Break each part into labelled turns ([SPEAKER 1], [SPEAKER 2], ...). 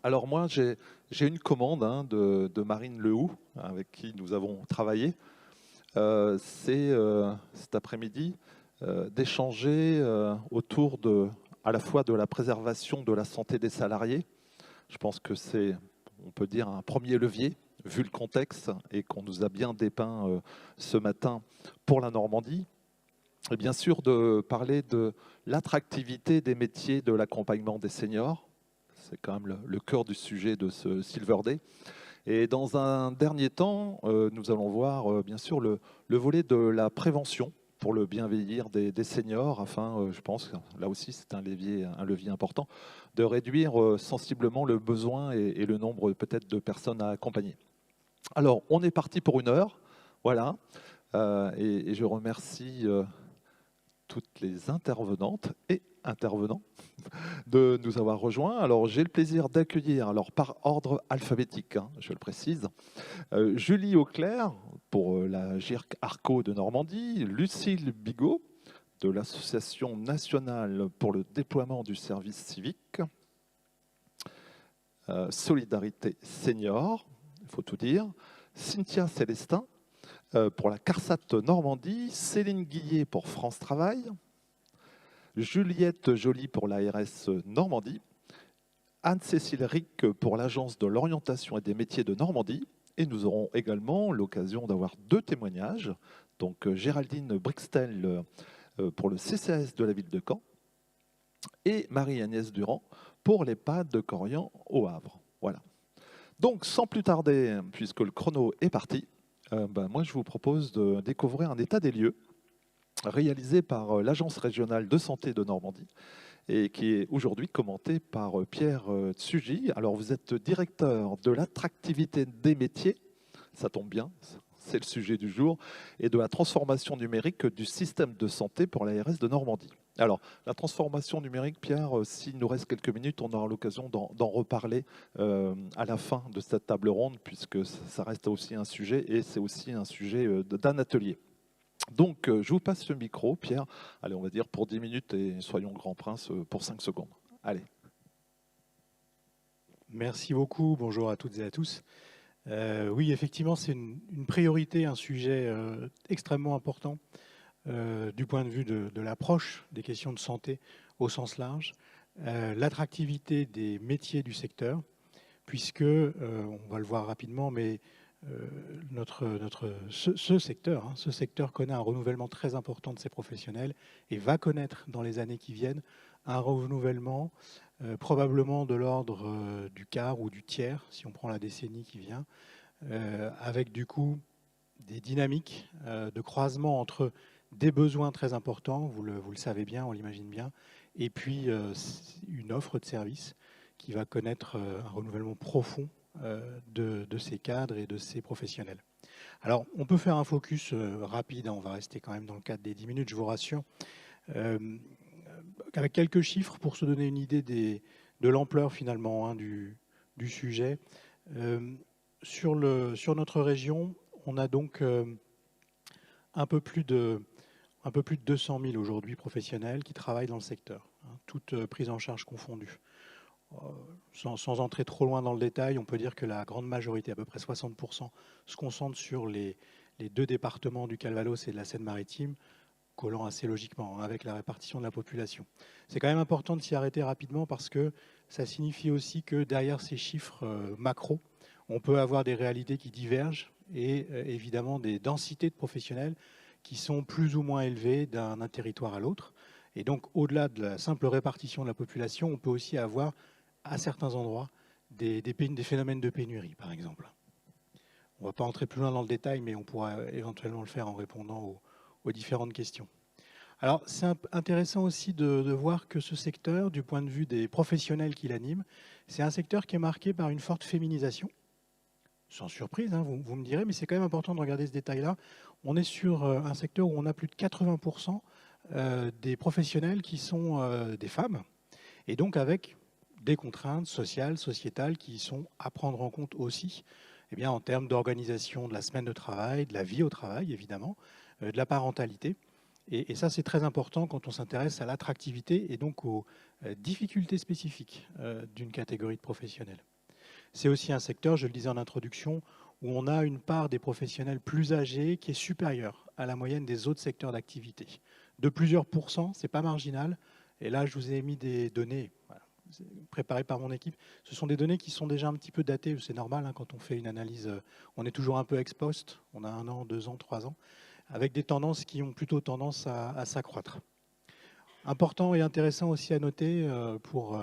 [SPEAKER 1] Alors moi, j'ai une commande de Marine Lehoux, avec qui nous avons travaillé. C'est cet après-midi d'échanger autour à la fois de la préservation de la santé des salariés. Je pense que c'est, on peut dire, un premier levier, vu le contexte, et qu'on nous a bien dépeint ce matin pour la Normandie. Et bien sûr, de parler de l'attractivité des métiers de l'accompagnement des seniors. C'est quand même le cœur du sujet de ce Silver Day. Et dans un dernier temps, nous allons voir bien sûr le volet de la prévention pour le bien vieillir des seniors, afin, je pense, là aussi c'est un levier important, de réduire sensiblement le besoin et le nombre peut-être de personnes à accompagner. Alors, on est parti pour 1 heure, voilà, et je remercie toutes les intervenantes et intervenants de nous avoir rejoints. Alors, j'ai le plaisir d'accueillir, alors par ordre alphabétique, je le précise, Julie Auclair pour la GIRC Arco de Normandie, Lucille Bigot de l'Association nationale pour le déploiement du service civique, Solidarité Senior, il faut tout dire, Cynthia Célestin pour la CARSAT Normandie, Céline Guillet pour France Travail, Juliette Joly pour l'ARS Normandie, Anne-Cécile Rick pour l'Agence de l'orientation et des métiers de Normandie. Et nous aurons également l'occasion d'avoir 2 témoignages. Donc Géraldine Brixtel pour le CCAS de la ville de Caen et Marie-Agnès Durand pour l'EHPAD de Corian au Havre. Voilà. Donc sans plus tarder, puisque le chrono est parti, moi je vous propose de découvrir un état des lieux réalisé par l'Agence régionale de santé de Normandie et qui est aujourd'hui commenté par Pierre Tsuji. Alors vous êtes directeur de l'attractivité des métiers, ça tombe bien, c'est le sujet du jour, et de la transformation numérique du système de santé pour l'ARS de Normandie. Alors, la transformation numérique, Pierre, s'il nous reste quelques minutes, on aura l'occasion d'en reparler à la fin de cette table ronde, puisque ça reste aussi un sujet, et c'est aussi un sujet d'un atelier. Donc, je vous passe le micro, Pierre. Allez, on va dire pour 10 minutes et soyons grand prince pour 5 secondes. Allez.
[SPEAKER 2] Merci beaucoup, bonjour à toutes et à tous. Oui, effectivement, c'est une priorité, un sujet extrêmement important du point de vue de l'approche des questions de santé au sens large. L'attractivité des métiers du secteur, puisque, on va le voir rapidement, mais ce secteur connaît un renouvellement très important de ses professionnels et va connaître dans les années qui viennent un renouvellement probablement de l'ordre du quart ou du tiers, si on prend la décennie qui vient, avec du coup des dynamiques de croisement entre des besoins très importants, vous le savez bien, on l'imagine bien, et puis une offre de service qui va connaître un renouvellement profond de ces cadres et de ces professionnels. Alors, on peut faire un focus rapide, on va rester quand même dans le cadre des 10 minutes, je vous rassure, avec quelques chiffres pour se donner une idée de l'ampleur finalement du sujet. Sur notre région, on a donc un peu plus de 200 000 aujourd'hui professionnels qui travaillent dans le secteur, toutes prises en charge confondues. Sans entrer trop loin dans le détail, on peut dire que la grande majorité, à peu près 60%, se concentre sur les 2 départements du Calvados et de la Seine-Maritime, collant assez logiquement avec la répartition de la population. C'est quand même important de s'y arrêter rapidement parce que ça signifie aussi que derrière ces chiffres macro, on peut avoir des réalités qui divergent et évidemment des densités de professionnels qui sont plus ou moins élevées d'un territoire à l'autre. Et donc, au-delà de la simple répartition de la population, on peut aussi avoir à certains endroits des phénomènes de pénurie, par exemple. On ne va pas entrer plus loin dans le détail, mais on pourra éventuellement le faire en répondant aux différentes questions. Alors, c'est intéressant aussi de voir que ce secteur, du point de vue des professionnels qui l'animent, c'est un secteur qui est marqué par une forte féminisation. Sans surprise, vous me direz, mais c'est quand même important de regarder ce détail-là. On est sur un secteur où on a plus de 80% des professionnels qui sont des femmes, et donc avec des contraintes sociales, sociétales qui sont à prendre en compte aussi, eh bien, en termes d'organisation de la semaine de travail, de la vie au travail, évidemment, de la parentalité. Et ça, c'est très important quand on s'intéresse à l'attractivité et donc aux difficultés spécifiques d'une catégorie de professionnels. c'est aussi un secteur, je le disais en introduction, où on a une part des professionnels plus âgés qui est supérieure à la moyenne des autres secteurs d'activité. De plusieurs pourcents, c'est pas marginal. Et là, je vous ai mis des données préparées par mon équipe. Ce sont des données qui sont déjà un petit peu datées. C'est normal, hein, quand on fait une analyse, on est toujours un peu ex post. On a 1 an, 2 ans, 3 ans, avec des tendances qui ont plutôt tendance à s'accroître. Important et intéressant aussi à noter pour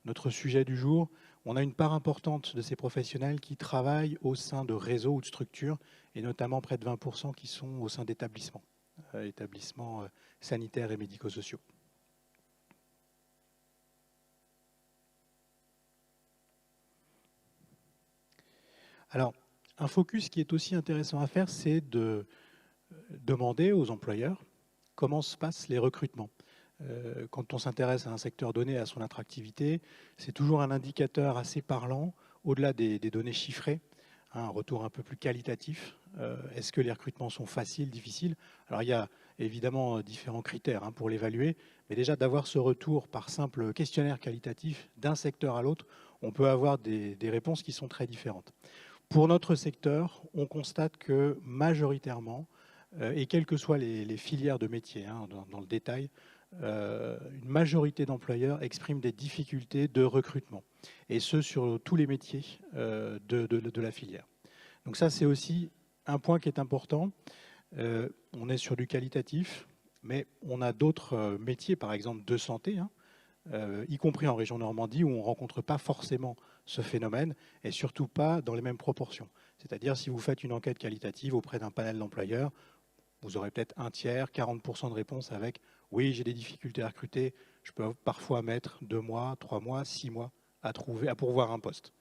[SPEAKER 2] notre sujet du jour, on a une part importante de ces professionnels qui travaillent au sein de réseaux ou de structures, et notamment près de 20% qui sont au sein d'établissements, établissements sanitaires et médico-sociaux. Alors, un focus qui est aussi intéressant à faire, c'est de demander aux employeurs comment se passent les recrutements. Quand on s'intéresse à un secteur donné, à son attractivité, c'est toujours un indicateur assez parlant, au-delà des données chiffrées, un retour un peu plus qualitatif. Est-ce que les recrutements sont faciles, difficiles? Alors il y a évidemment différents critères pour l'évaluer, mais déjà d'avoir ce retour par simple questionnaire qualitatif d'un secteur à l'autre, on peut avoir des réponses qui sont très différentes. Pour notre secteur, on constate que majoritairement, et quelles que soient les filières de métier, dans le détail, une majorité d'employeurs expriment des difficultés de recrutement, et ce sur tous les métiers de la filière. Donc ça, c'est aussi un point qui est important. On est sur du qualitatif, mais on a d'autres métiers, par exemple de santé, y compris en région Normandie, où on ne rencontre pas forcément ce phénomène, et surtout pas dans les mêmes proportions. C'est-à-dire, si vous faites une enquête qualitative auprès d'un panel d'employeurs, vous aurez peut-être un tiers, 40% de réponses avec « oui, j'ai des difficultés à recruter, je peux parfois mettre 2 mois, 3 mois, 6 mois à pourvoir un poste ».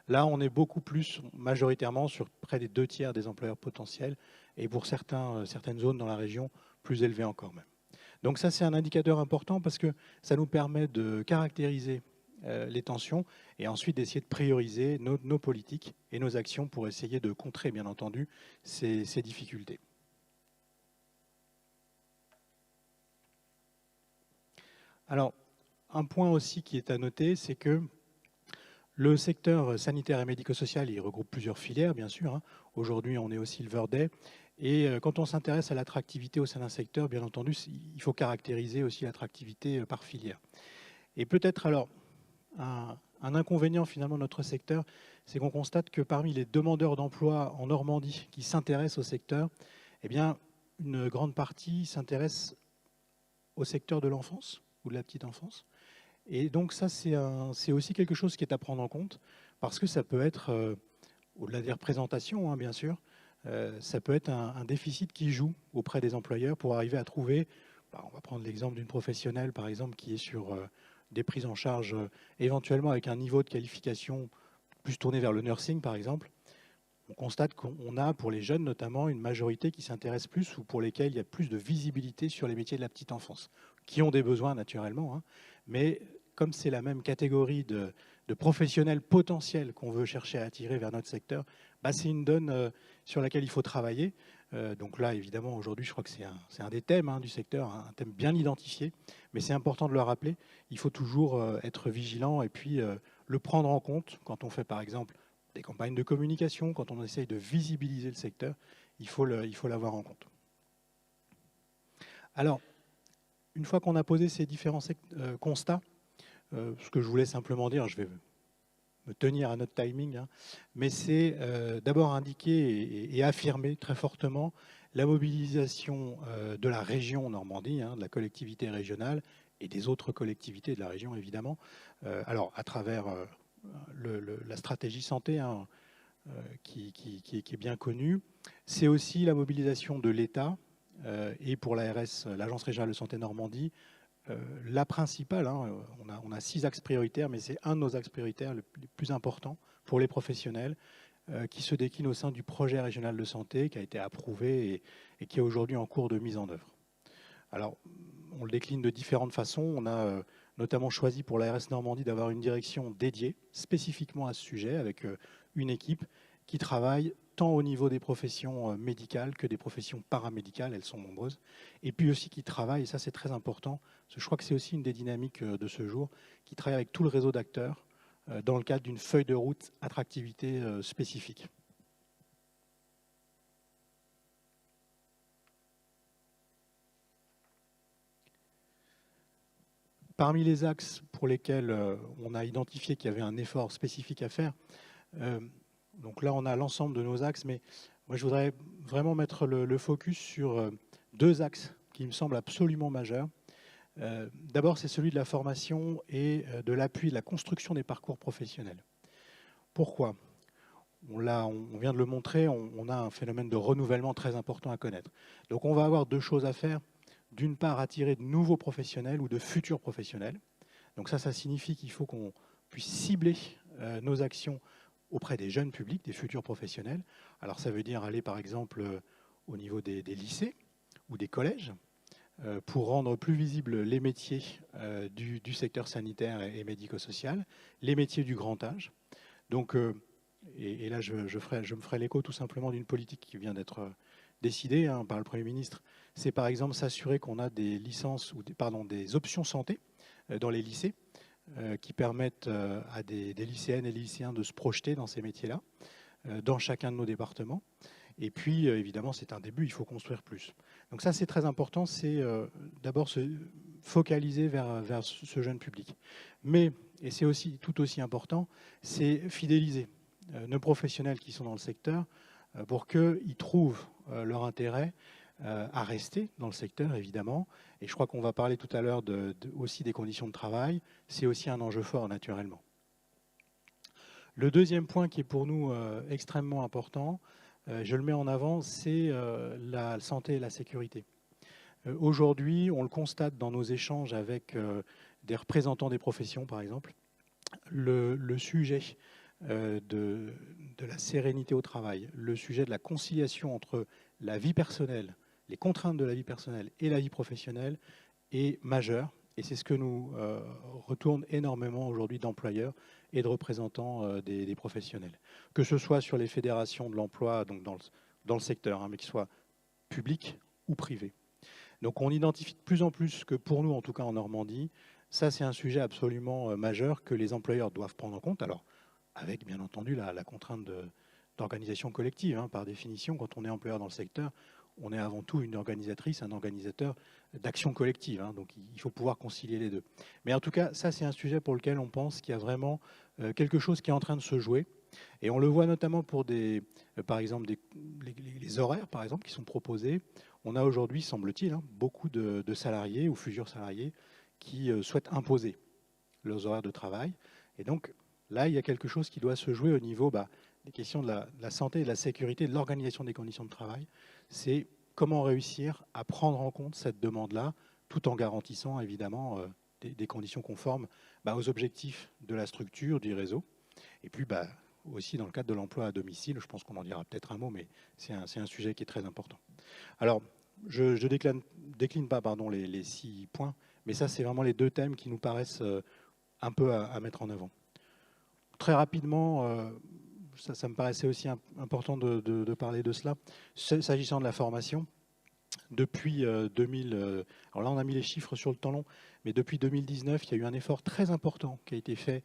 [SPEAKER 2] Là, on est beaucoup plus majoritairement sur près des 2 tiers des employeurs potentiels, et pour certaines zones dans la région, plus élevées encore même. Donc ça, c'est un indicateur important parce que ça nous permet de caractériser les tensions et ensuite d'essayer de prioriser nos politiques et nos actions pour essayer de contrer, bien entendu, ces difficultés. Alors, un point aussi qui est à noter, c'est que le secteur sanitaire et médico-social, il regroupe plusieurs filières, bien sûr. Aujourd'hui, on est au Silver Day. Et quand on s'intéresse à l'attractivité au sein d'un secteur, bien entendu, il faut caractériser aussi l'attractivité par filière. Et peut-être alors, un inconvénient finalement de notre secteur, c'est qu'on constate que parmi les demandeurs d'emploi en Normandie qui s'intéressent au secteur, eh bien, une grande partie s'intéresse au secteur de l'enfance ou de la petite enfance. Et donc ça, c'est aussi quelque chose qui est à prendre en compte, parce que ça peut être, au-delà des représentations, bien sûr, ça peut être un déficit qui joue auprès des employeurs pour arriver à trouver, on va prendre l'exemple d'une professionnelle, par exemple, qui est sur des prises en charge éventuellement avec un niveau de qualification plus tourné vers le nursing, par exemple. On constate qu'on a, pour les jeunes notamment, une majorité qui s'intéresse plus ou pour lesquels il y a plus de visibilité sur les métiers de la petite enfance, qui ont des besoins naturellement, mais comme c'est la même catégorie de professionnels potentiels qu'on veut chercher à attirer vers notre secteur, c'est une donne sur laquelle il faut travailler. Donc là, évidemment, aujourd'hui, je crois que c'est un des thèmes du secteur, un thème bien identifié, mais c'est important de le rappeler. Il faut toujours être vigilant et puis le prendre en compte quand on fait, par exemple, des campagnes de communication, quand on essaye de visibiliser le secteur, il faut l'avoir en compte. Alors, une fois qu'on a posé ces différents constats, ce que je voulais simplement dire, je vais me tenir à notre timing, mais c'est d'abord indiquer et affirmer très fortement la mobilisation de la région Normandie, de la collectivité régionale et des autres collectivités de la région, évidemment, alors à travers la stratégie santé qui est bien connue. C'est aussi la mobilisation de l'État et pour l'ARS, l'Agence régionale de santé Normandie, la principale, on a 6 axes prioritaires, mais c'est un de nos axes prioritaires les plus importants pour les professionnels qui se décline au sein du projet régional de santé qui a été approuvé et qui est aujourd'hui en cours de mise en œuvre. Alors, on le décline de différentes façons. On a notamment choisi pour l'ARS Normandie d'avoir une direction dédiée spécifiquement à ce sujet avec une équipe qui travaille tant au niveau des professions médicales que des professions paramédicales, elles sont nombreuses, et puis aussi qui travaille, et ça c'est très important, parce que je crois que c'est aussi une des dynamiques de ce jour, qui travaille avec tout le réseau d'acteurs dans le cadre d'une feuille de route attractivité spécifique. Parmi les axes pour lesquels on a identifié qu'il y avait un effort spécifique à faire, donc là on a l'ensemble de nos axes, mais moi je voudrais vraiment mettre le focus sur deux axes qui me semblent absolument majeurs. D'abord, c'est celui de la formation et de l'appui, de la construction des parcours professionnels. Pourquoi ? On vient de le montrer, on a un phénomène de renouvellement très important à connaître. Donc on va avoir deux choses à faire. D'une part, attirer de nouveaux professionnels ou de futurs professionnels. Donc ça signifie qu'il faut qu'on puisse cibler nos actions auprès des jeunes publics, des futurs professionnels. Alors ça veut dire aller par exemple au niveau des lycées ou des collèges, pour rendre plus visibles les métiers du secteur sanitaire et médico-social, les métiers du grand âge. Donc, et là, je me ferai l'écho tout simplement d'une politique qui vient d'être décidée par le Premier ministre. C'est par exemple s'assurer qu'on a des licences ou des options santé dans les lycées qui permettent à des lycéennes et lycéens de se projeter dans ces métiers-là, dans chacun de nos départements. Et puis, évidemment, c'est un début, il faut construire plus. Donc ça, c'est très important, c'est d'abord se focaliser vers ce jeune public. Mais, et c'est aussi tout aussi important, c'est fidéliser nos professionnels qui sont dans le secteur pour qu'ils trouvent leur intérêt à rester dans le secteur, évidemment. Et je crois qu'on va parler tout à l'heure aussi des conditions de travail. C'est aussi un enjeu fort, naturellement. Le deuxième point qui est pour nous extrêmement important, je le mets en avant, c'est la santé et la sécurité. Aujourd'hui, on le constate dans nos échanges avec des représentants des professions, par exemple, le sujet de la sérénité au travail, le sujet de la conciliation entre la vie personnelle, les contraintes de la vie personnelle et la vie professionnelle est majeur. Et c'est ce que nous retourne énormément aujourd'hui d'employeurs et de représentants des professionnels. Que ce soit sur les fédérations de l'emploi, donc dans le secteur, mais qu'ils soient publics ou privés. Donc on identifie de plus en plus que pour nous, en tout cas en Normandie, ça c'est un sujet absolument majeur que les employeurs doivent prendre en compte. Alors avec bien entendu la contrainte d'organisation collective. Par définition, quand on est employeur dans le secteur, on est avant tout une organisatrice, un organisateur d'action collective. Donc il faut pouvoir concilier les deux. Mais en tout cas, ça c'est un sujet pour lequel on pense qu'il y a vraiment quelque chose qui est en train de se jouer. Et on le voit notamment pour par exemple les horaires par exemple, qui sont proposés. On a aujourd'hui, semble-t-il, beaucoup de salariés ou futurs salariés qui souhaitent imposer leurs horaires de travail. Et donc là, il y a quelque chose qui doit se jouer au niveau des questions de la santé et de la sécurité, de l'organisation des conditions de travail. C'est comment réussir à prendre en compte cette demande-là, tout en garantissant évidemment des conditions conformes aux objectifs de la structure, du réseau. Et puis aussi dans le cadre de l'emploi à domicile, je pense qu'on en dira peut-être un mot, mais c'est un sujet qui est très important. Alors, je ne décline pas les 6 points, mais ça, c'est vraiment les deux thèmes qui nous paraissent un peu à mettre en avant. Très rapidement, ça me paraissait aussi important de parler de cela. S'agissant de la formation, depuis 2000, alors là on a mis les chiffres sur le temps long, mais depuis 2019, il y a eu un effort très important qui a été fait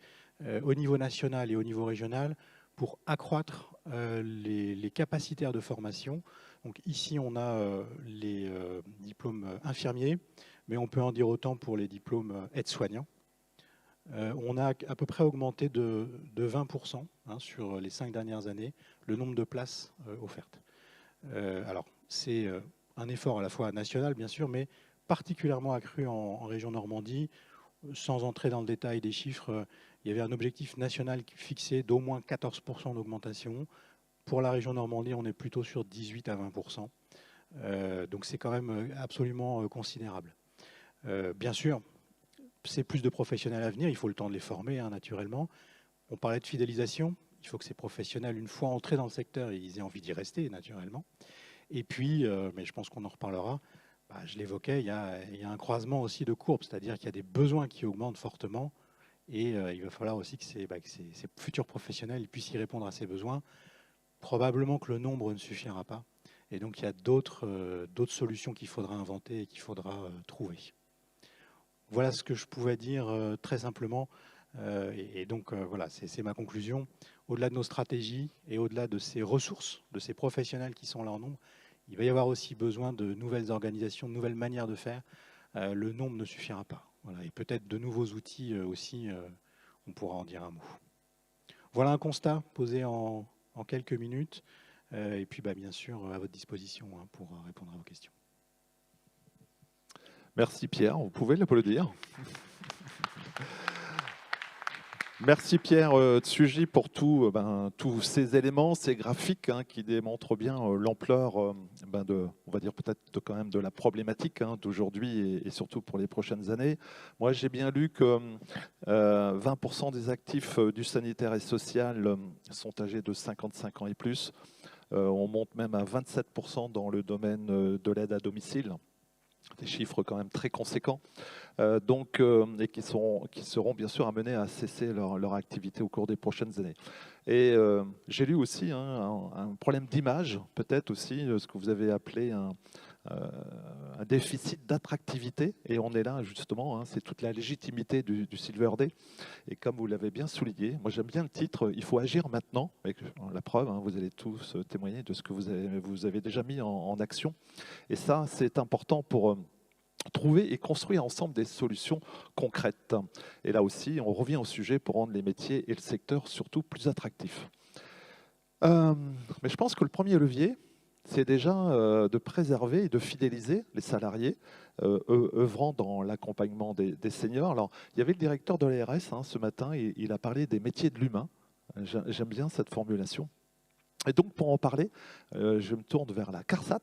[SPEAKER 2] au niveau national et au niveau régional pour accroître les capacitaires de formation. Donc ici, on a les diplômes infirmiers, mais on peut en dire autant pour les diplômes aides-soignants. On a à peu près augmenté de 20% sur les 5 dernières années le nombre de places offertes. Alors, c'est un effort à la fois national, bien sûr, mais particulièrement accru en région Normandie. Sans entrer dans le détail des chiffres, il y avait un objectif national fixé d'au moins 14% d'augmentation. Pour la région Normandie, on est plutôt sur 18 à 20%. Donc c'est quand même absolument considérable. Bien sûr, c'est plus de professionnels à venir, il faut le temps de les former, naturellement. On parlait de fidélisation, il faut que ces professionnels, une fois entrés dans le secteur, ils aient envie d'y rester, naturellement. Et puis, mais je pense qu'on en reparlera, je l'évoquais, il y a un croisement aussi de courbes, c'est-à-dire qu'il y a des besoins qui augmentent fortement, et il va falloir aussi que ces futurs professionnels puissent y répondre à ces besoins. Probablement que le nombre ne suffira pas, et donc il y a d'autres solutions qu'il faudra inventer et qu'il faudra trouver. Voilà ce que je pouvais dire très simplement Et donc, voilà, c'est ma conclusion. Au-delà de nos stratégies et au-delà de ces ressources, de ces professionnels qui sont là en nombre, il va y avoir aussi besoin de nouvelles organisations, de nouvelles manières de faire. Le nombre ne suffira pas. Voilà, et peut-être de nouveaux outils aussi, on pourra en dire un mot. Voilà un constat posé en quelques minutes. Et puis, bien sûr, à votre disposition pour répondre à vos questions.
[SPEAKER 1] Merci Pierre, vous pouvez l'applaudir. Merci Pierre Tsuji pour tous ces éléments, ces graphiques qui démontrent bien l'ampleur on va dire peut-être quand même de la problématique d'aujourd'hui et surtout pour les prochaines années. Moi j'ai bien lu que 20% des actifs du sanitaire et social sont âgés de 55 ans et plus. On monte même à 27% dans le domaine de l'aide à domicile. Des chiffres quand même très conséquents, et qui seront bien sûr amenés à cesser leur activité au cours des prochaines années. Et j'ai lu aussi un problème d'image, peut-être aussi ce que vous avez appelé un déficit d'attractivité, et on est là justement, c'est toute la légitimité du Silver Day. Et comme vous l'avez bien souligné, moi j'aime bien le titre, il faut agir maintenant, avec la preuve, vous allez tous témoigner de ce que vous avez déjà mis en action. Et ça, c'est important pour trouver et construire ensemble des solutions concrètes. Et là aussi, on revient au sujet pour rendre les métiers et le secteur surtout plus attractifs. Mais je pense que le premier levier, c'est déjà de préserver et de fidéliser les salariés œuvrant dans l'accompagnement des seniors. Alors, il y avait le directeur de l'ARS ce matin, et il a parlé des métiers de l'humain. J'aime bien cette formulation. Et donc, pour en parler, je me tourne vers la CARSAT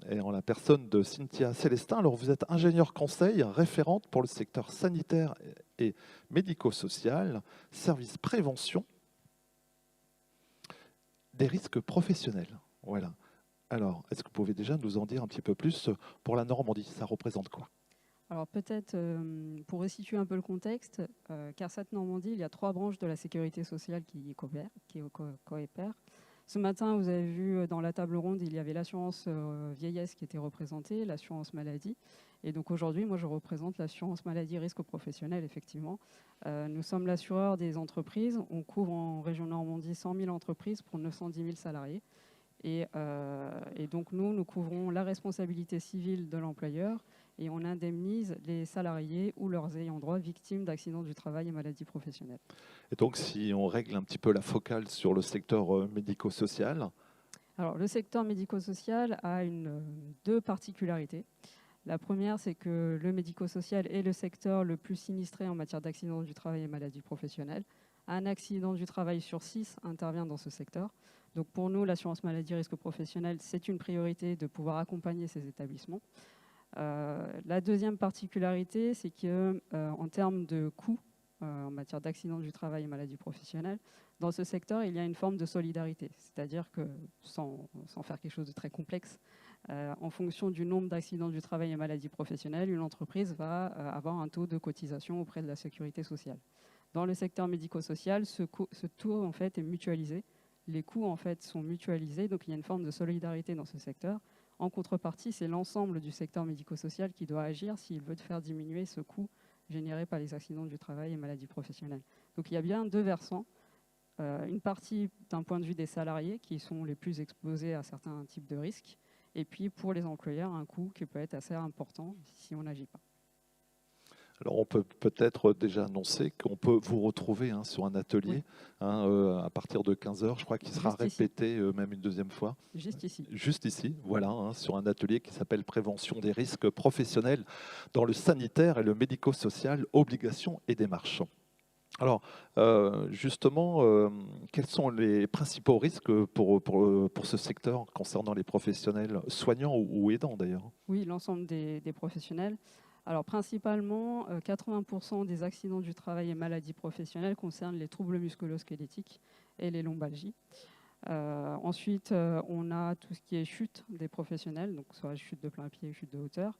[SPEAKER 1] et en la personne de Cynthia Célestin. Alors, vous êtes ingénieure conseil, référente pour le secteur sanitaire et médico-social, service prévention des risques professionnels. Voilà. Alors, est-ce que vous pouvez déjà nous en dire un petit peu plus pour la Normandie? Ça représente quoi?
[SPEAKER 3] Alors peut-être, pour resituer un peu le contexte, CARSAT Normandie, il y a 3 branches de la sécurité sociale qui coopèrent. Ce matin, vous avez vu dans la table ronde, il y avait l'assurance vieillesse qui était représentée, l'assurance maladie. Et donc aujourd'hui, moi je représente l'assurance maladie risque professionnel, effectivement. Nous sommes l'assureur des entreprises. On couvre en région Normandie 100 000 entreprises pour 910 000 salariés. Et donc nous couvrons la responsabilité civile de l'employeur et on indemnise les salariés ou leurs ayants droit victimes d'accidents du travail et maladies professionnelles.
[SPEAKER 1] Et donc, si on règle un petit peu la focale sur le secteur médico-social.
[SPEAKER 3] Alors, le secteur médico-social a deux particularités. La première, c'est que le médico-social est le secteur le plus sinistré en matière d'accidents du travail et maladies professionnelles. Un accident du travail sur 6 intervient dans ce secteur. Donc pour nous, l'assurance maladie risque professionnel, c'est une priorité de pouvoir accompagner ces établissements. La deuxième particularité, c'est qu'en termes de coûts en matière d'accidents du travail et maladies professionnelles, dans ce secteur, il y a une forme de solidarité. C'est-à-dire que, sans faire quelque chose de très complexe, en fonction du nombre d'accidents du travail et maladies professionnelles, une entreprise va avoir un taux de cotisation auprès de la sécurité sociale. Dans le secteur médico-social, ce taux en fait, est mutualisé. Les coûts en fait, sont mutualisés, donc il y a une forme de solidarité dans ce secteur. En contrepartie, c'est l'ensemble du secteur médico-social qui doit agir s'il veut faire diminuer ce coût généré par les accidents du travail et maladies professionnelles. Donc il y a bien deux versants. Une partie d'un point de vue des salariés qui sont les plus exposés à certains types de risques, et puis pour les employeurs, un coût qui peut être assez important si on n'agit pas.
[SPEAKER 1] Alors on peut peut-être déjà annoncer qu'on peut vous retrouver sur un atelier à partir de 15h, je crois qu'il sera répété même une deuxième fois.
[SPEAKER 3] Juste ici.
[SPEAKER 1] Juste ici, voilà, sur un atelier qui s'appelle Prévention des risques professionnels dans le sanitaire et le médico-social, obligations et démarches. Alors, justement, quels sont les principaux risques pour ce secteur concernant les professionnels soignants ou aidants d'ailleurs?
[SPEAKER 3] Oui, l'ensemble des professionnels. Alors, principalement, 80% des accidents du travail et maladies professionnelles concernent les troubles musculo-squelettiques et les lombalgies. Ensuite, on a tout ce qui est chute des professionnels, donc soit chute de plein pied, chute de hauteur.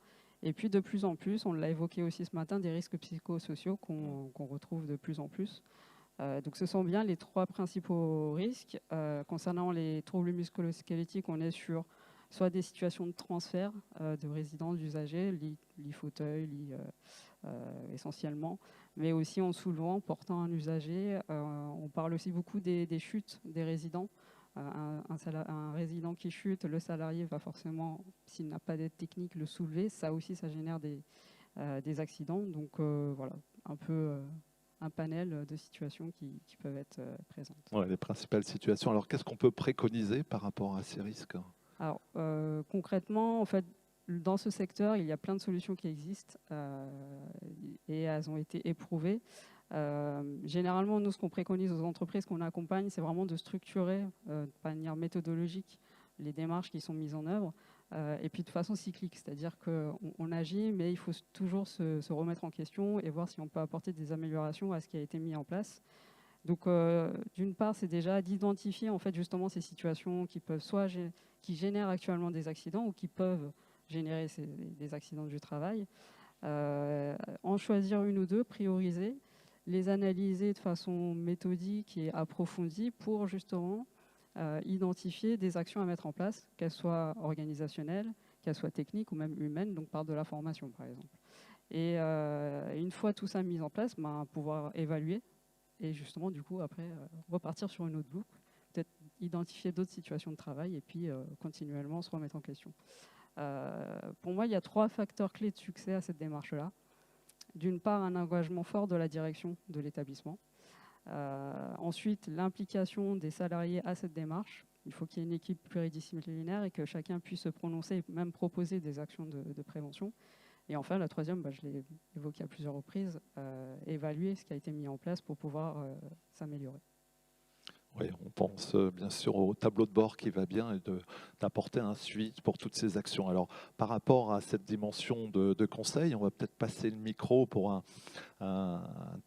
[SPEAKER 3] Et puis de plus en plus, on l'a évoqué aussi ce matin, des risques psychosociaux qu'on retrouve de plus en plus. Donc ce sont bien les 3 principaux risques. Concernant les troubles musculo-squelettiques, on est sur soit des situations de transfert de résidents, d'usagers, lit fauteuil, lit essentiellement, mais aussi en soulevant, portant un usager. On parle aussi beaucoup des chutes des résidents. Un résident qui chute, le salarié va forcément, s'il n'a pas d'aide technique, le soulever. Ça aussi, ça génère des accidents. Donc voilà, un peu un panel de situations qui peuvent être présentes.
[SPEAKER 1] Ouais, les principales situations. Alors, qu'est-ce qu'on peut préconiser par rapport à ces risques?
[SPEAKER 3] Alors, concrètement, en fait, dans ce secteur, il y a plein de solutions qui existent et elles ont été éprouvées. Généralement, nous, ce qu'on préconise aux entreprises qu'on accompagne, c'est vraiment de structurer de manière méthodologique les démarches qui sont mises en œuvre et puis de façon cyclique, c'est-à-dire qu'on agit, mais il faut toujours se remettre en question et voir si on peut apporter des améliorations à ce qui a été mis en place. Donc, d'une part, c'est déjà d'identifier en fait justement ces situations qui peuvent qui génèrent actuellement des accidents ou qui peuvent générer des accidents du travail. En choisir une ou deux, prioriser, les analyser de façon méthodique et approfondie pour justement identifier des actions à mettre en place, qu'elles soient organisationnelles, qu'elles soient techniques ou même humaines, donc par de la formation par exemple. Et une fois tout ça mis en place, pouvoir évaluer et justement du coup après repartir sur une autre boucle, peut-être identifier d'autres situations de travail et puis continuellement se remettre en question. Pour moi, il y a 3 facteurs clés de succès à cette démarche-là. D'une part, un engagement fort de la direction de l'établissement. Ensuite, l'implication des salariés à cette démarche. Il faut qu'il y ait une équipe pluridisciplinaire et que chacun puisse se prononcer, même proposer des actions de prévention. Et enfin, la troisième, je l'ai évoqué à plusieurs reprises, évaluer ce qui a été mis en place pour pouvoir s'améliorer.
[SPEAKER 1] Oui, on pense bien sûr au tableau de bord qui va bien et d'apporter un suivi pour toutes ces actions. Alors, par rapport à cette dimension de conseil, on va peut-être passer le micro pour un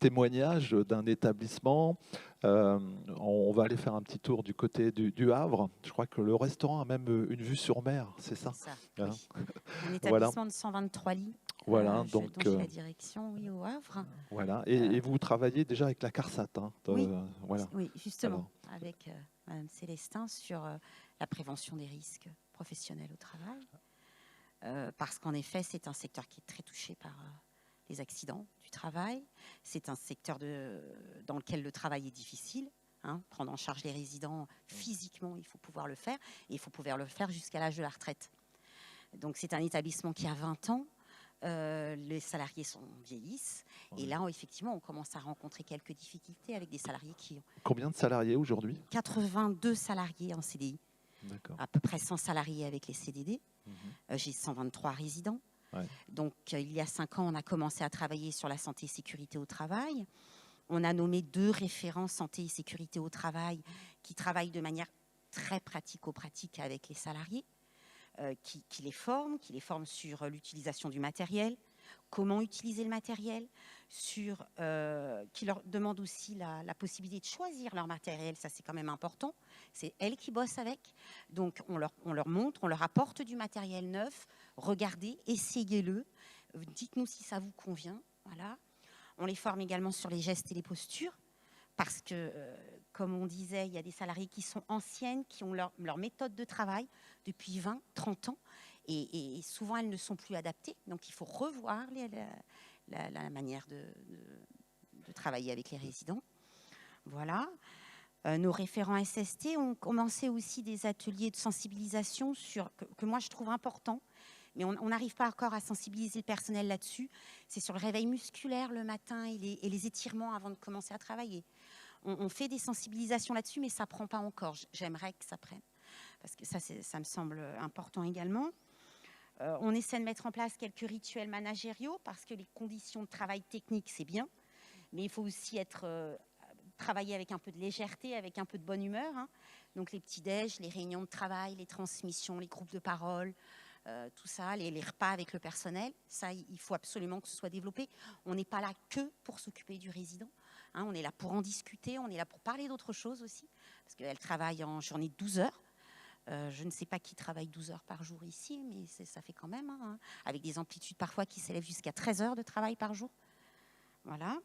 [SPEAKER 1] témoignage d'un établissement. On va aller faire un petit tour du côté du Havre. Je crois que le restaurant a même une vue sur mer, c'est ça?
[SPEAKER 4] C'est ça,
[SPEAKER 1] Hein?
[SPEAKER 4] oui. Un établissement de 123 lits.
[SPEAKER 1] Voilà,
[SPEAKER 4] donc j'ai la direction, oui, au Havre.
[SPEAKER 1] Voilà, et vous travaillez déjà avec la CARSAT. Hein,
[SPEAKER 4] oui,
[SPEAKER 1] voilà.
[SPEAKER 4] Oui, justement,
[SPEAKER 1] alors,
[SPEAKER 4] avec Madame Célestin sur la prévention des risques professionnels au travail. Parce qu'en effet, c'est un secteur qui est très touché par les accidents du travail. C'est un secteur dans lequel le travail est difficile. Hein, prendre en charge les résidents physiquement, il faut pouvoir le faire. Et il faut pouvoir le faire jusqu'à l'âge de la retraite. Donc c'est un établissement qui a 20 ans. Les salariés vieillissent. Et là, effectivement, on commence à rencontrer quelques difficultés avec des salariés qui ont...
[SPEAKER 1] Combien de salariés aujourd'hui?
[SPEAKER 4] 82 salariés en CDI. À peu près 100 salariés avec les CDD. J'ai 123 résidents.
[SPEAKER 1] Ouais.
[SPEAKER 4] Donc, il y a 5 ans, on a commencé à travailler sur la santé et sécurité au travail. On a nommé 2 référents santé et sécurité au travail qui travaillent de manière très pratico-pratique avec les salariés, qui les forment sur l'utilisation du matériel, comment utiliser le matériel, qui leur demandent aussi la possibilité de choisir leur matériel. Ça, c'est quand même important. C'est elles qui bossent avec. Donc, on leur montre, on leur apporte du matériel neuf. Regardez, essayez-le. Dites-nous si ça vous convient. Voilà. On les forme également sur les gestes et les postures. Parce que, comme on disait, il y a des salariés qui sont anciennes, qui ont leur méthode de travail depuis 20, 30 ans. Et souvent, elles ne sont plus adaptées. Donc, il faut revoir la manière de travailler avec les résidents. Voilà. Nos référents SST ont commencé aussi des ateliers de sensibilisation que moi, je trouve important. Mais on n'arrive pas encore à sensibiliser le personnel là-dessus. C'est sur le réveil musculaire le matin et les étirements avant de commencer à travailler. On fait des sensibilisations là-dessus, mais ça ne prend pas encore. J'aimerais que ça prenne. Parce que ça me semble important également. On essaie de mettre en place quelques rituels managériaux parce que les conditions de travail techniques, c'est bien. Mais il faut aussi travailler avec un peu de légèreté, avec un peu de bonne humeur. Hein. Donc les petits-déj, les réunions de travail, les transmissions, les groupes de parole, tout ça, les repas avec le personnel. Ça, il faut absolument que ce soit développé. On n'est pas là que pour s'occuper du résident. Hein, on est là pour en discuter, on est là pour parler d'autres choses aussi. Parce qu'elle travaille en journée de 12 heures. Je ne sais pas qui travaille 12 heures par jour ici, mais ça fait quand même, hein, avec des amplitudes parfois qui s'élèvent jusqu'à 13 heures de travail par jour. Voilà.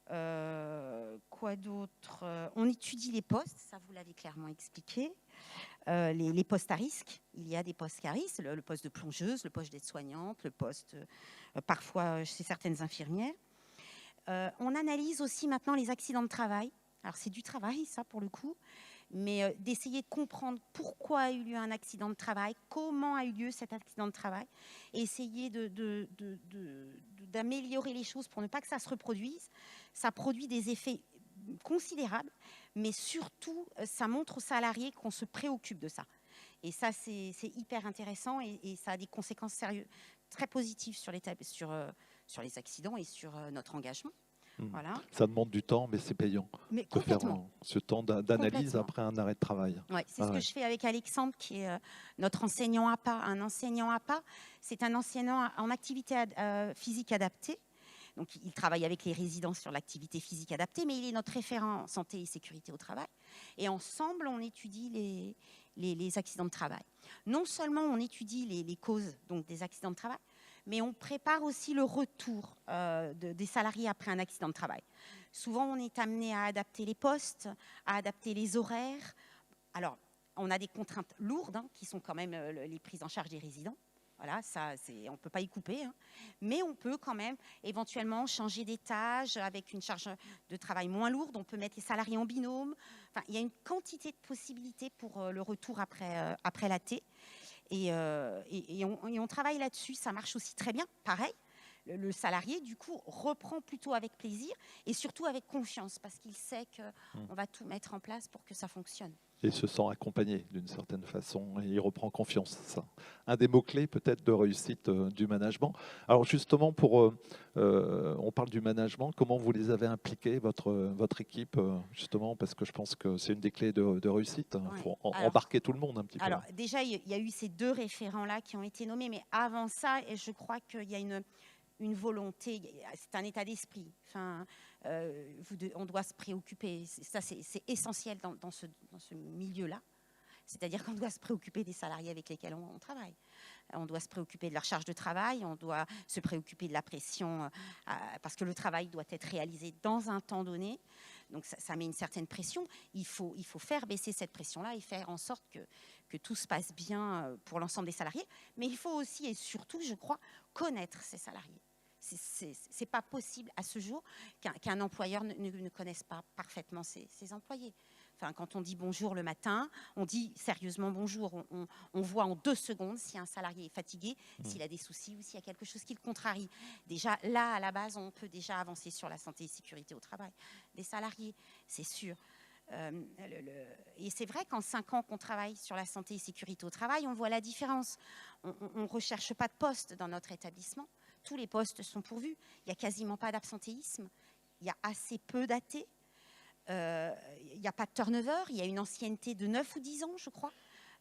[SPEAKER 4] Quoi d'autre? On étudie les postes, ça vous l'avez clairement expliqué. Les postes à risque, il y a des postes à risque, le poste de plongeuse, le poste d'aide-soignante, le poste parfois chez certaines infirmières. On analyse aussi maintenant les accidents de travail. Alors c'est du travail, ça pour le coup, mais d'essayer de comprendre pourquoi a eu lieu un accident de travail, comment a eu lieu cet accident de travail, et essayer d'améliorer les choses pour ne pas que ça se reproduise. Ça produit des effets considérables, mais surtout, ça montre aux salariés qu'on se préoccupe de ça. Et ça, c'est hyper intéressant et ça a des conséquences sérieuses, très positives sur les accidents et sur notre engagement. Voilà.
[SPEAKER 1] Ça demande du temps, mais c'est payant
[SPEAKER 4] Mais
[SPEAKER 1] de faire
[SPEAKER 4] complètement.
[SPEAKER 1] ce temps d'analyse après un arrêt de travail.
[SPEAKER 4] Ouais, c'est ce que je fais avec Alexandre, qui est notre enseignant APA. Un enseignant APA, c'est un enseignant en activité physique adaptée. Donc, il travaille avec les résidents sur l'activité physique adaptée, mais il est notre référent en santé et sécurité au travail. Et ensemble, on étudie les accidents de travail. Non seulement on étudie les causes donc, des accidents de travail, mais on prépare aussi le retour des salariés après un accident de travail. Souvent, on est amené à adapter les postes, à adapter les horaires. Alors, on a des contraintes lourdes, qui sont quand même les prises en charge des résidents. Voilà, ça, on ne peut pas y couper. Mais on peut quand même éventuellement changer des tâches avec une charge de travail moins lourde. On peut mettre les salariés en binôme. Enfin, il y a une quantité de possibilités pour le retour après l'AT. Et on travaille là-dessus. Ça marche aussi très bien. Pareil, le salarié, du coup, reprend plutôt avec plaisir et surtout avec confiance parce qu'il sait qu'on va tout mettre en place pour que ça fonctionne.
[SPEAKER 1] Et se sent accompagné d'une certaine façon et il reprend confiance. Ça. Un des mots-clés peut-être de réussite du management. Alors justement, on parle du management, comment vous les avez impliqués, votre équipe, justement, parce que je pense que c'est une des clés de réussite. Il faut embarquer tout le monde un petit peu.
[SPEAKER 4] Alors déjà, il y a eu ces 2 référents-là qui ont été nommés, mais avant ça, je crois qu'il y a une volonté, c'est un état d'esprit. Enfin, on doit se préoccuper. Ça, c'est essentiel dans ce milieu-là. C'est-à-dire qu'on doit se préoccuper des salariés avec lesquels on travaille. On doit se préoccuper de leur charge de travail, on doit se préoccuper de la pression, parce que le travail doit être réalisé dans un temps donné. Donc ça met une certaine pression. Il faut faire baisser cette pression-là et faire en sorte que tout se passe bien pour l'ensemble des salariés. Mais il faut aussi et surtout, je crois, connaître ces salariés. C'est pas possible à ce jour qu'un employeur ne connaisse pas parfaitement ses employés. Enfin, quand on dit bonjour le matin, on dit sérieusement bonjour. On voit en 2 secondes si un salarié est fatigué, s'il a des soucis ou s'il y a quelque chose qui le contrarie. Déjà, là, à la base, on peut déjà avancer sur la santé et sécurité au travail des salariés, c'est sûr. Et c'est vrai qu'en 5 ans qu'on travaille sur la santé et sécurité au travail, on voit la différence. On ne recherche pas de poste dans notre établissement. Tous les postes sont pourvus. Il n'y a quasiment pas d'absentéisme. Il y a assez peu d'AT. Il n'y a pas de turnover. Il y a une ancienneté de 9 ou 10 ans, je crois.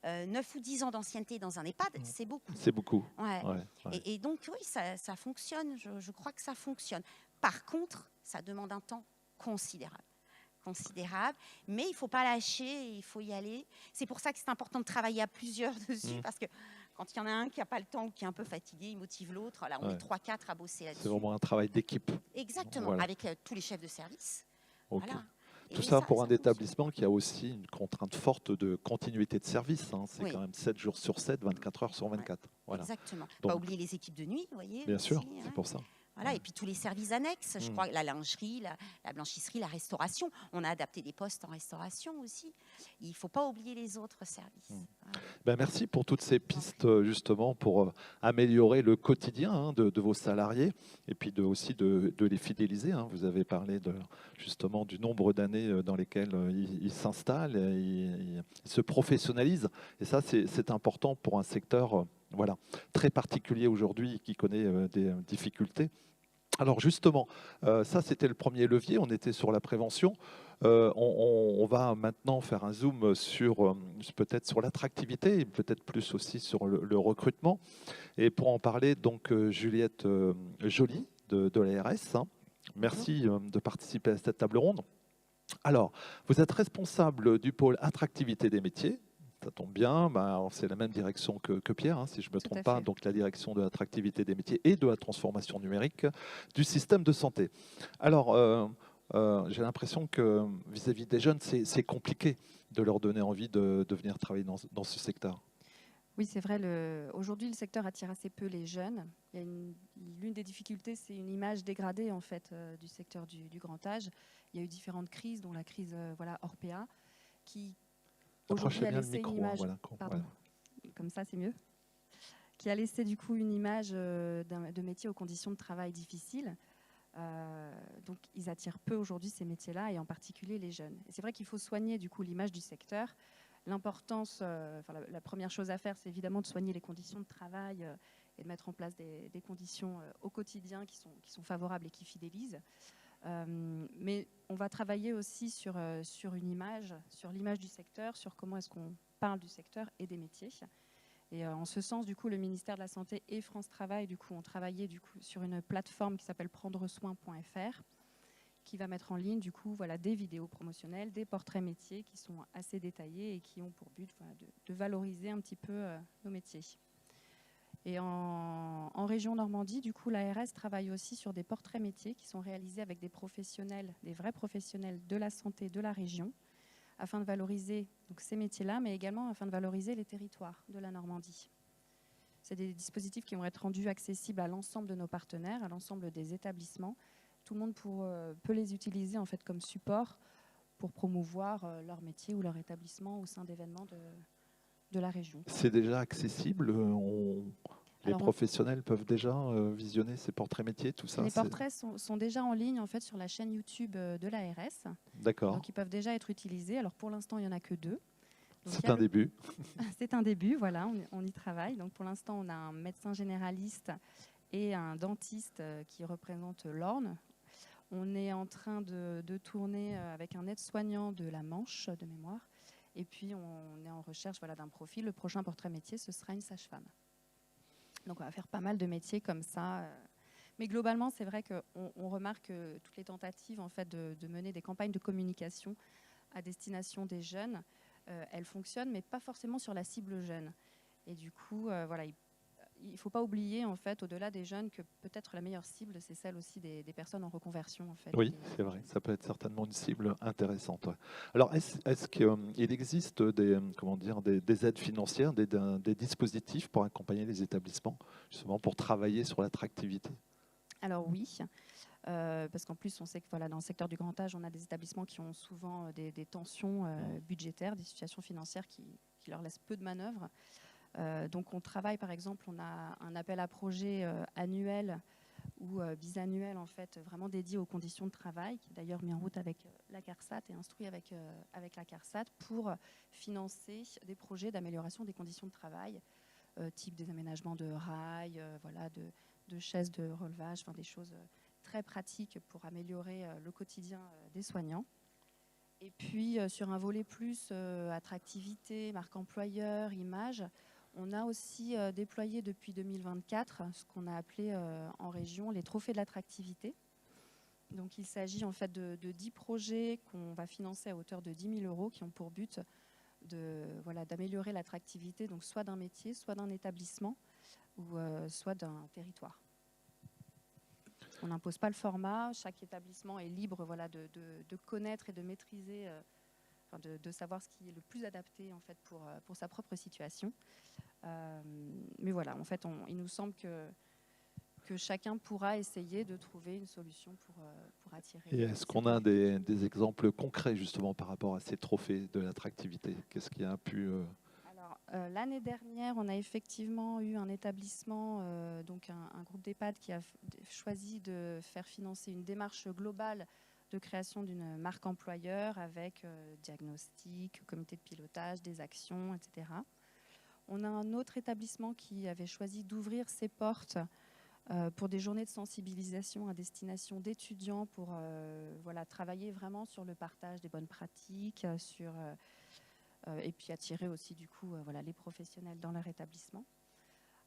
[SPEAKER 4] 9 ou 10 ans d'ancienneté dans un EHPAD, c'est beaucoup.
[SPEAKER 1] C'est beaucoup.
[SPEAKER 4] Ouais. Et donc, oui, ça fonctionne. Je crois que ça fonctionne. Par contre, ça demande un temps considérable. Mais il ne faut pas lâcher, il faut y aller. C'est pour ça que c'est important de travailler à plusieurs dessus, parce que quand il y en a un qui n'a pas le temps ou qui est un peu fatigué, il motive l'autre. Là, on est 3-4 à bosser là-dessus.
[SPEAKER 1] C'est vraiment un travail d'équipe.
[SPEAKER 4] Exactement,
[SPEAKER 1] voilà.
[SPEAKER 4] avec tous les chefs de service.
[SPEAKER 1] Okay.
[SPEAKER 4] Voilà.
[SPEAKER 1] Tout ça pour un établissement qui a aussi une contrainte forte de continuité de service. C'est quand même 7 jours sur 7, 24 heures sur 24.
[SPEAKER 4] Ouais.
[SPEAKER 1] Voilà.
[SPEAKER 4] Exactement.
[SPEAKER 1] Donc,
[SPEAKER 4] pas oublier les équipes de nuit, vous voyez.
[SPEAKER 1] Bien sûr,
[SPEAKER 4] aussi,
[SPEAKER 1] c'est pour ça.
[SPEAKER 4] Voilà, et puis tous les services annexes, je crois, la lingerie, la blanchisserie, la restauration. On a adapté des postes en restauration aussi. Il ne faut pas oublier les autres services.
[SPEAKER 1] Voilà. Merci pour toutes ces pistes, justement, pour améliorer le quotidien de vos salariés et puis aussi de les fidéliser. Vous avez parlé justement du nombre d'années dans lesquelles ils s'installent, ils se professionnalisent. Et ça, c'est important pour un secteur très particulier aujourd'hui qui connaît des difficultés. Alors justement, ça c'était le premier levier, on était sur la prévention. On va maintenant faire un zoom peut-être sur l'attractivité et peut-être plus aussi sur le recrutement. Et pour en parler, donc Juliette Joly de l'ARS, merci de participer à cette table ronde. Alors, vous êtes responsable du pôle attractivité des métiers. Ça tombe bien, c'est la même direction que Pierre, si je ne me trompe pas, donc la direction de l'attractivité des métiers et de la transformation numérique du système de santé. Alors, j'ai l'impression que vis-à-vis des jeunes, c'est compliqué de leur donner envie de venir travailler dans ce secteur.
[SPEAKER 5] Oui, c'est vrai. Aujourd'hui, le secteur attire assez peu les jeunes. L'une des difficultés, c'est une image dégradée en fait du secteur du grand âge. Il y a eu différentes crises, dont la crise Orpea, qui aujourd'hui a laissé une image. Pardon. Comme ça, c'est mieux. Qui a laissé du coup une image de métier aux conditions de travail difficiles. Donc, ils attirent peu aujourd'hui ces métiers-là, et en particulier les jeunes. Et c'est vrai qu'il faut soigner du coup l'image du secteur. L'importance, la première chose à faire, c'est évidemment de soigner les conditions de travail et de mettre en place des conditions au quotidien qui sont favorables et qui fidélisent. Mais on va travailler aussi sur une image, sur l'image du secteur, sur comment est-ce qu'on parle du secteur et des métiers. Et en ce sens, du coup, le ministère de la Santé et France Travail, du coup, ont travaillé du coup sur une plateforme qui s'appelle prendresoin.fr, qui va mettre en ligne du coup des vidéos promotionnelles, des portraits métiers qui sont assez détaillés et qui ont pour but de valoriser un petit peu nos métiers. Et en région Normandie, du coup, l'ARS travaille aussi sur des portraits métiers qui sont réalisés avec des professionnels, des vrais professionnels de la santé de la région, afin de valoriser donc, ces métiers-là, mais également afin de valoriser les territoires de la Normandie. C'est des dispositifs qui vont être rendus accessibles à l'ensemble de nos partenaires, à l'ensemble des établissements. Tout le monde peut les utiliser en fait comme support pour promouvoir leur métier ou leur établissement au sein d'événements de la région.
[SPEAKER 1] C'est déjà accessible. Les professionnels peuvent déjà visionner ces portraits métiers, tout ça.
[SPEAKER 5] Les portraits sont déjà en ligne en fait sur la chaîne YouTube de l'ARS.
[SPEAKER 1] D'accord.
[SPEAKER 5] Donc ils peuvent déjà être utilisés. Alors pour l'instant, il n'y en a que 2.
[SPEAKER 1] C'est un début.
[SPEAKER 5] C'est un début, voilà, on y travaille. Donc pour l'instant, on a un médecin généraliste et un dentiste qui représente l'Orne. On est en train de tourner avec un aide-soignant de la Manche, de mémoire. Et puis, on est en recherche d'un profil. Le prochain portrait métier, ce sera une sage-femme. Donc, on va faire pas mal de métiers comme ça. Mais globalement, c'est vrai qu'on remarque que toutes les tentatives en fait, de mener des campagnes de communication à destination des jeunes, elles fonctionnent, mais pas forcément sur la cible jeune. Et du coup, il ne faut pas oublier, en fait, au-delà des jeunes, que peut-être la meilleure cible, c'est celle aussi des personnes en reconversion. En fait.
[SPEAKER 1] Oui, c'est vrai. Ça peut être certainement une cible intéressante. Ouais. Alors, est-ce qu'il existe des aides financières, des dispositifs pour accompagner les établissements, justement pour travailler sur l'attractivité?
[SPEAKER 5] Alors oui, parce qu'en plus, on sait que dans le secteur du grand âge, on a des établissements qui ont souvent des tensions budgétaires, des situations financières qui leur laissent peu de manœuvre. Donc on travaille, par exemple, on a un appel à projet annuel ou bisannuel, en fait, vraiment dédié aux conditions de travail, qui est d'ailleurs mis en route avec la CARSAT et instruit avec la CARSAT pour financer des projets d'amélioration des conditions de travail, type des aménagements de rails, de chaises de relevage, des choses très pratiques pour améliorer le quotidien des soignants. Et puis, sur un volet plus attractivité, marque employeur, image, on a aussi déployé depuis 2024 ce qu'on a appelé en région les trophées de l'attractivité. Donc il s'agit en fait de 10 projets qu'on va financer à hauteur de 10 000 € qui ont pour but d'améliorer l'attractivité, donc soit d'un métier, soit d'un établissement ou soit d'un territoire. On n'impose pas le format, chaque établissement est libre de connaître et de maîtriser, de savoir ce qui est le plus adapté en fait, pour sa propre situation. Mais voilà, en fait, il nous semble que chacun pourra essayer de trouver une solution pour attirer.
[SPEAKER 1] Et est-ce qu'on a des exemples concrets justement par rapport à ces trophées de l'attractivité? Qu'est-ce qui a pu...
[SPEAKER 5] Alors, l'année dernière, on a effectivement eu un établissement, donc un groupe d'EHPAD qui a choisi de faire financer une démarche globale de création d'une marque employeur avec diagnostic, comité de pilotage, des actions, etc. On a un autre établissement qui avait choisi d'ouvrir ses portes pour des journées de sensibilisation à destination d'étudiants pour travailler vraiment sur le partage des bonnes pratiques, et puis attirer aussi du coup les professionnels dans leur établissement.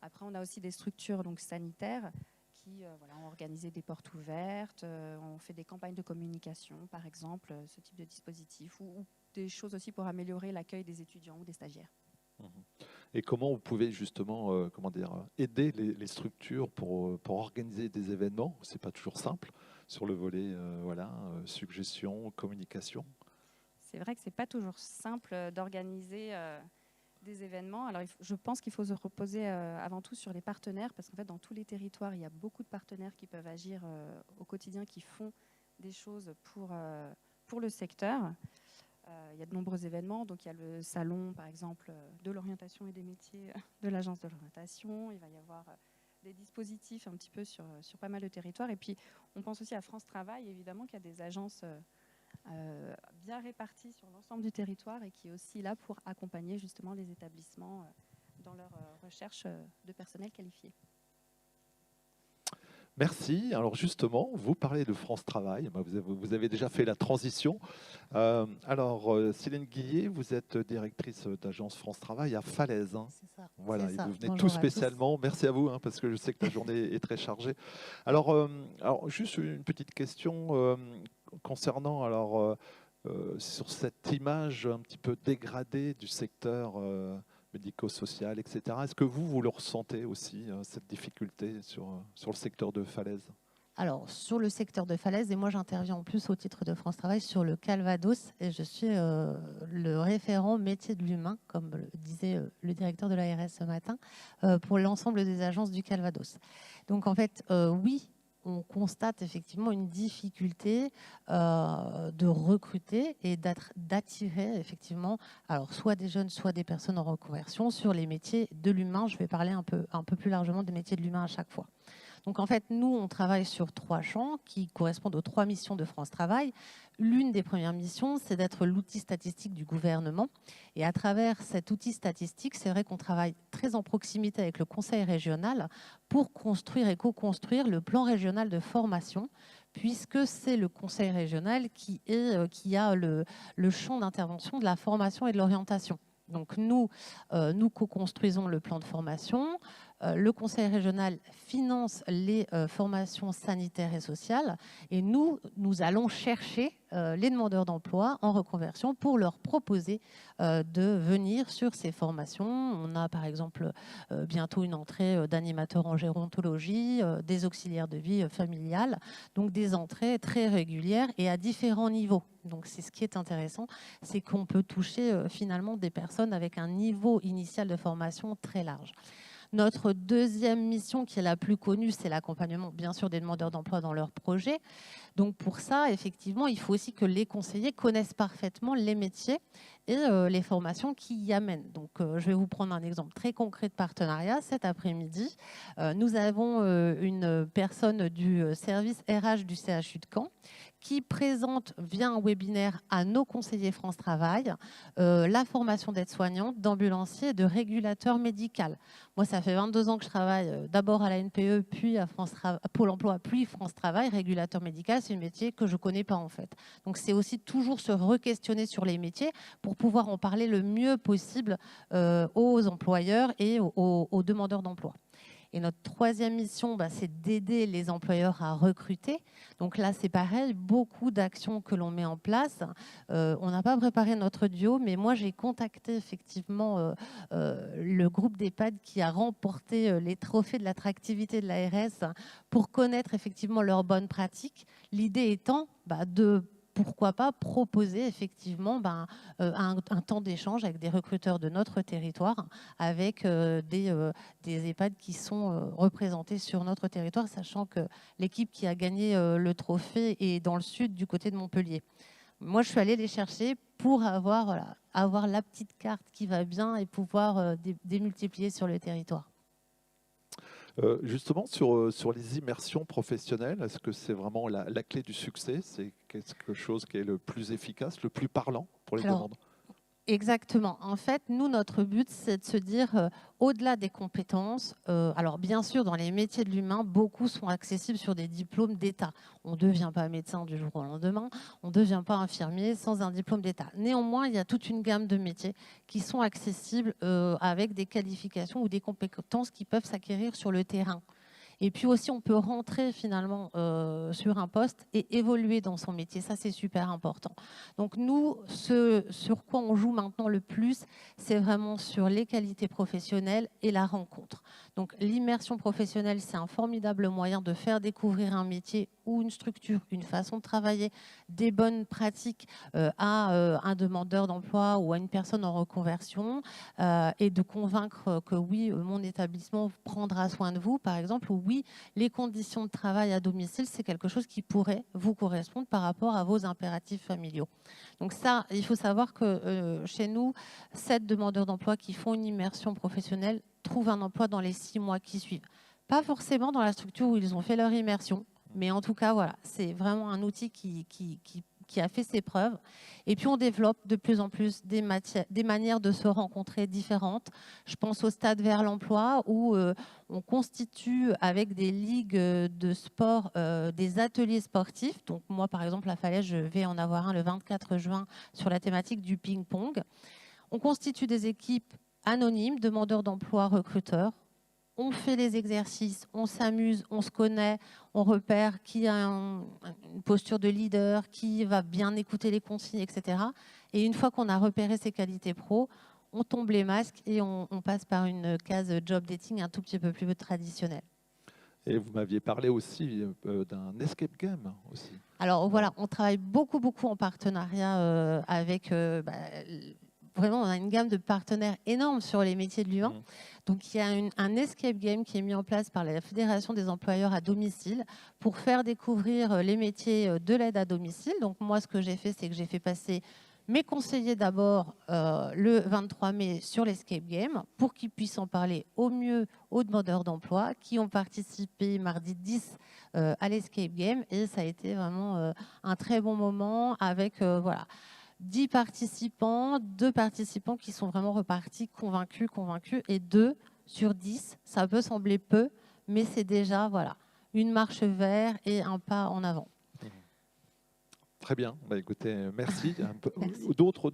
[SPEAKER 5] Après, on a aussi des structures donc, sanitaires qui ont organisé des portes ouvertes, on fait des campagnes de communication, par exemple, ce type de dispositif, ou des choses aussi pour améliorer l'accueil des étudiants ou des stagiaires.
[SPEAKER 1] Et comment vous pouvez justement aider les structures pour organiser des événements? Ce n'est pas toujours simple sur le volet suggestion, communication.
[SPEAKER 5] C'est vrai que ce n'est pas toujours simple d'organiser des événements. Alors, je pense qu'il faut se reposer avant tout sur les partenaires, parce qu'en fait, dans tous les territoires, il y a beaucoup de partenaires qui peuvent agir au quotidien, qui font des choses pour le secteur. Il y a de nombreux événements. Donc, il y a le salon, par exemple, de l'orientation et des métiers de l'agence de l'orientation. Il va y avoir des dispositifs un petit peu sur pas mal de territoires. Et puis, on pense aussi à France Travail, évidemment, qui a des agences bien réparties sur l'ensemble du territoire et qui est aussi là pour accompagner justement les établissements dans leur recherche de personnel qualifié.
[SPEAKER 1] Merci. Alors justement, vous parlez de France Travail. Vous avez déjà fait la transition. Céline Guillet, vous êtes directrice d'agence France Travail à Falaise.
[SPEAKER 6] C'est ça.
[SPEAKER 1] Voilà,
[SPEAKER 6] c'est
[SPEAKER 1] et
[SPEAKER 6] ça.
[SPEAKER 1] vous venez
[SPEAKER 6] Bonjour
[SPEAKER 1] tout
[SPEAKER 6] à
[SPEAKER 1] spécialement. Merci à vous, parce que je sais que la journée est très chargée. Alors, juste une petite question concernant sur cette image un petit peu dégradée du secteur médico-social, etc. Est-ce que vous le ressentez aussi, cette difficulté sur le secteur de Falaise?
[SPEAKER 6] Alors, sur le secteur de Falaise, et moi j'interviens en plus au titre de France Travail sur le Calvados, et je suis le référent métier de l'humain, comme le disait le directeur de l'ARS ce matin, pour l'ensemble des agences du Calvados. Donc en fait, oui, on constate effectivement une difficulté de recruter et d'attirer effectivement, alors soit des jeunes, soit des personnes en reconversion sur les métiers de l'humain. Je vais parler un peu plus largement des métiers de l'humain à chaque fois. Donc en fait, nous, on travaille sur 3 champs qui correspondent aux 3 missions de France Travail. L'une des premières missions, c'est d'être l'outil statistique du gouvernement. Et à travers cet outil statistique, c'est vrai qu'on travaille très en proximité avec le conseil régional pour construire et co-construire le plan régional de formation, puisque c'est le conseil régional qui a le champ d'intervention de la formation et de l'orientation. Donc nous co-construisons le plan de formation. Le conseil régional finance les formations sanitaires et sociales. Et nous allons chercher les demandeurs d'emploi en reconversion pour leur proposer de venir sur ces formations. On a par exemple bientôt une entrée d'animateurs en gérontologie, des auxiliaires de vie familiale. Donc des entrées très régulières et à différents niveaux. Donc c'est ce qui est intéressant, c'est qu'on peut toucher finalement des personnes avec un niveau initial de formation très large. Notre deuxième mission, qui est la plus connue, c'est l'accompagnement, bien sûr, des demandeurs d'emploi dans leurs projets. Donc pour ça, effectivement, il faut aussi que les conseillers connaissent parfaitement les métiers et les formations qui y amènent. Donc je vais vous prendre un exemple très concret de partenariat. Cet après-midi, nous avons une personne du service RH du CHU de Caen qui présente via un webinaire à nos conseillers France Travail la formation d'aide-soignante, d'ambulancier et de régulateur médical. Moi, ça fait 22 ans que je travaille d'abord à la NPE, puis à Pôle emploi, puis France Travail. Régulateur médical, c'est un métier que je ne connais pas en fait. Donc c'est aussi toujours se re-questionner sur les métiers pour pouvoir en parler le mieux possible aux employeurs et aux demandeurs d'emploi. Et notre troisième mission, c'est d'aider les employeurs à recruter. Donc là, c'est pareil, beaucoup d'actions que l'on met en place. On n'a pas préparé notre duo, mais moi, j'ai contacté effectivement le groupe d'EHPAD qui a remporté les trophées de l'attractivité de l'ARS pour connaître effectivement leurs bonnes pratiques. L'idée étant de pourquoi pas proposer effectivement un temps d'échange avec des recruteurs de notre territoire, avec des EHPAD qui sont représentés sur notre territoire, sachant que l'équipe qui a gagné le trophée est dans le sud, du côté de Montpellier. Moi, je suis allée les chercher pour avoir la petite carte qui va bien et pouvoir démultiplier sur le territoire.
[SPEAKER 1] Justement, sur les immersions professionnelles, est-ce que c'est vraiment la clé du succès? C'est quelque chose qui est le plus efficace, le plus parlant pour les demandeurs?
[SPEAKER 6] Exactement. En fait, nous, notre but, c'est de se dire, au-delà des compétences, alors bien sûr, dans les métiers de l'humain, beaucoup sont accessibles sur des diplômes d'État. On ne devient pas médecin du jour au lendemain, on ne devient pas infirmier sans un diplôme d'État. Néanmoins, il y a toute une gamme de métiers qui sont accessibles avec des qualifications ou des compétences qui peuvent s'acquérir sur le terrain. Et puis aussi, on peut rentrer finalement sur un poste et évoluer dans son métier. Ça, c'est super important. Donc nous, ce sur quoi on joue maintenant le plus, c'est vraiment sur les qualités professionnelles et la rencontre. Donc l'immersion professionnelle, c'est un formidable moyen de faire découvrir un métier ou une structure, une façon de travailler, des bonnes pratiques à un demandeur d'emploi ou à une personne en reconversion et de convaincre que oui, mon établissement prendra soin de vous, par exemple, ou oui, les conditions de travail à domicile, c'est quelque chose qui pourrait vous correspondre par rapport à vos impératifs familiaux. Donc ça, il faut savoir que chez nous, 7 demandeurs d'emploi qui font une immersion professionnelle trouvent un emploi dans les 6 mois qui suivent. Pas forcément dans la structure où ils ont fait leur immersion, mais en tout cas, voilà, c'est vraiment un outil qui a fait ses preuves. Et puis, on développe de plus en plus des manières de se rencontrer différentes. Je pense au Stade vers l'emploi où on constitue avec des ligues de sport des ateliers sportifs. Donc, moi, par exemple, à Falaise, je vais en avoir un le 24 juin sur la thématique du ping-pong. On constitue des équipes anonymes, demandeurs d'emploi, recruteurs. On fait les exercices, on s'amuse, on se connaît, on repère qui a une posture de leader, qui va bien écouter les consignes, etc. Et une fois qu'on a repéré ses qualités pro, on tombe les masques et on passe par une case job dating un tout petit peu plus traditionnelle.
[SPEAKER 1] Et vous m'aviez parlé aussi d'un escape game aussi.
[SPEAKER 6] Alors voilà, on travaille beaucoup en partenariat avec... Vraiment, on a une gamme de partenaires énorme sur les métiers de l'humain. Donc, il y a un escape game qui est mis en place par la Fédération des employeurs à domicile pour faire découvrir les métiers de l'aide à domicile. Donc, moi, ce que j'ai fait, c'est que j'ai fait passer mes conseillers d'abord le 23 mai sur l'escape game pour qu'ils puissent en parler au mieux aux demandeurs d'emploi qui ont participé mardi 10 à l'escape game. Et ça a été vraiment un très bon moment avec... voilà. 10 participants, 2 participants qui sont vraiment repartis convaincus, et 2 sur 10, ça peut sembler peu, mais c'est déjà voilà, une marche vers et un pas en avant.
[SPEAKER 1] Très bien, écoutez, merci.
[SPEAKER 6] Merci.
[SPEAKER 1] D'autres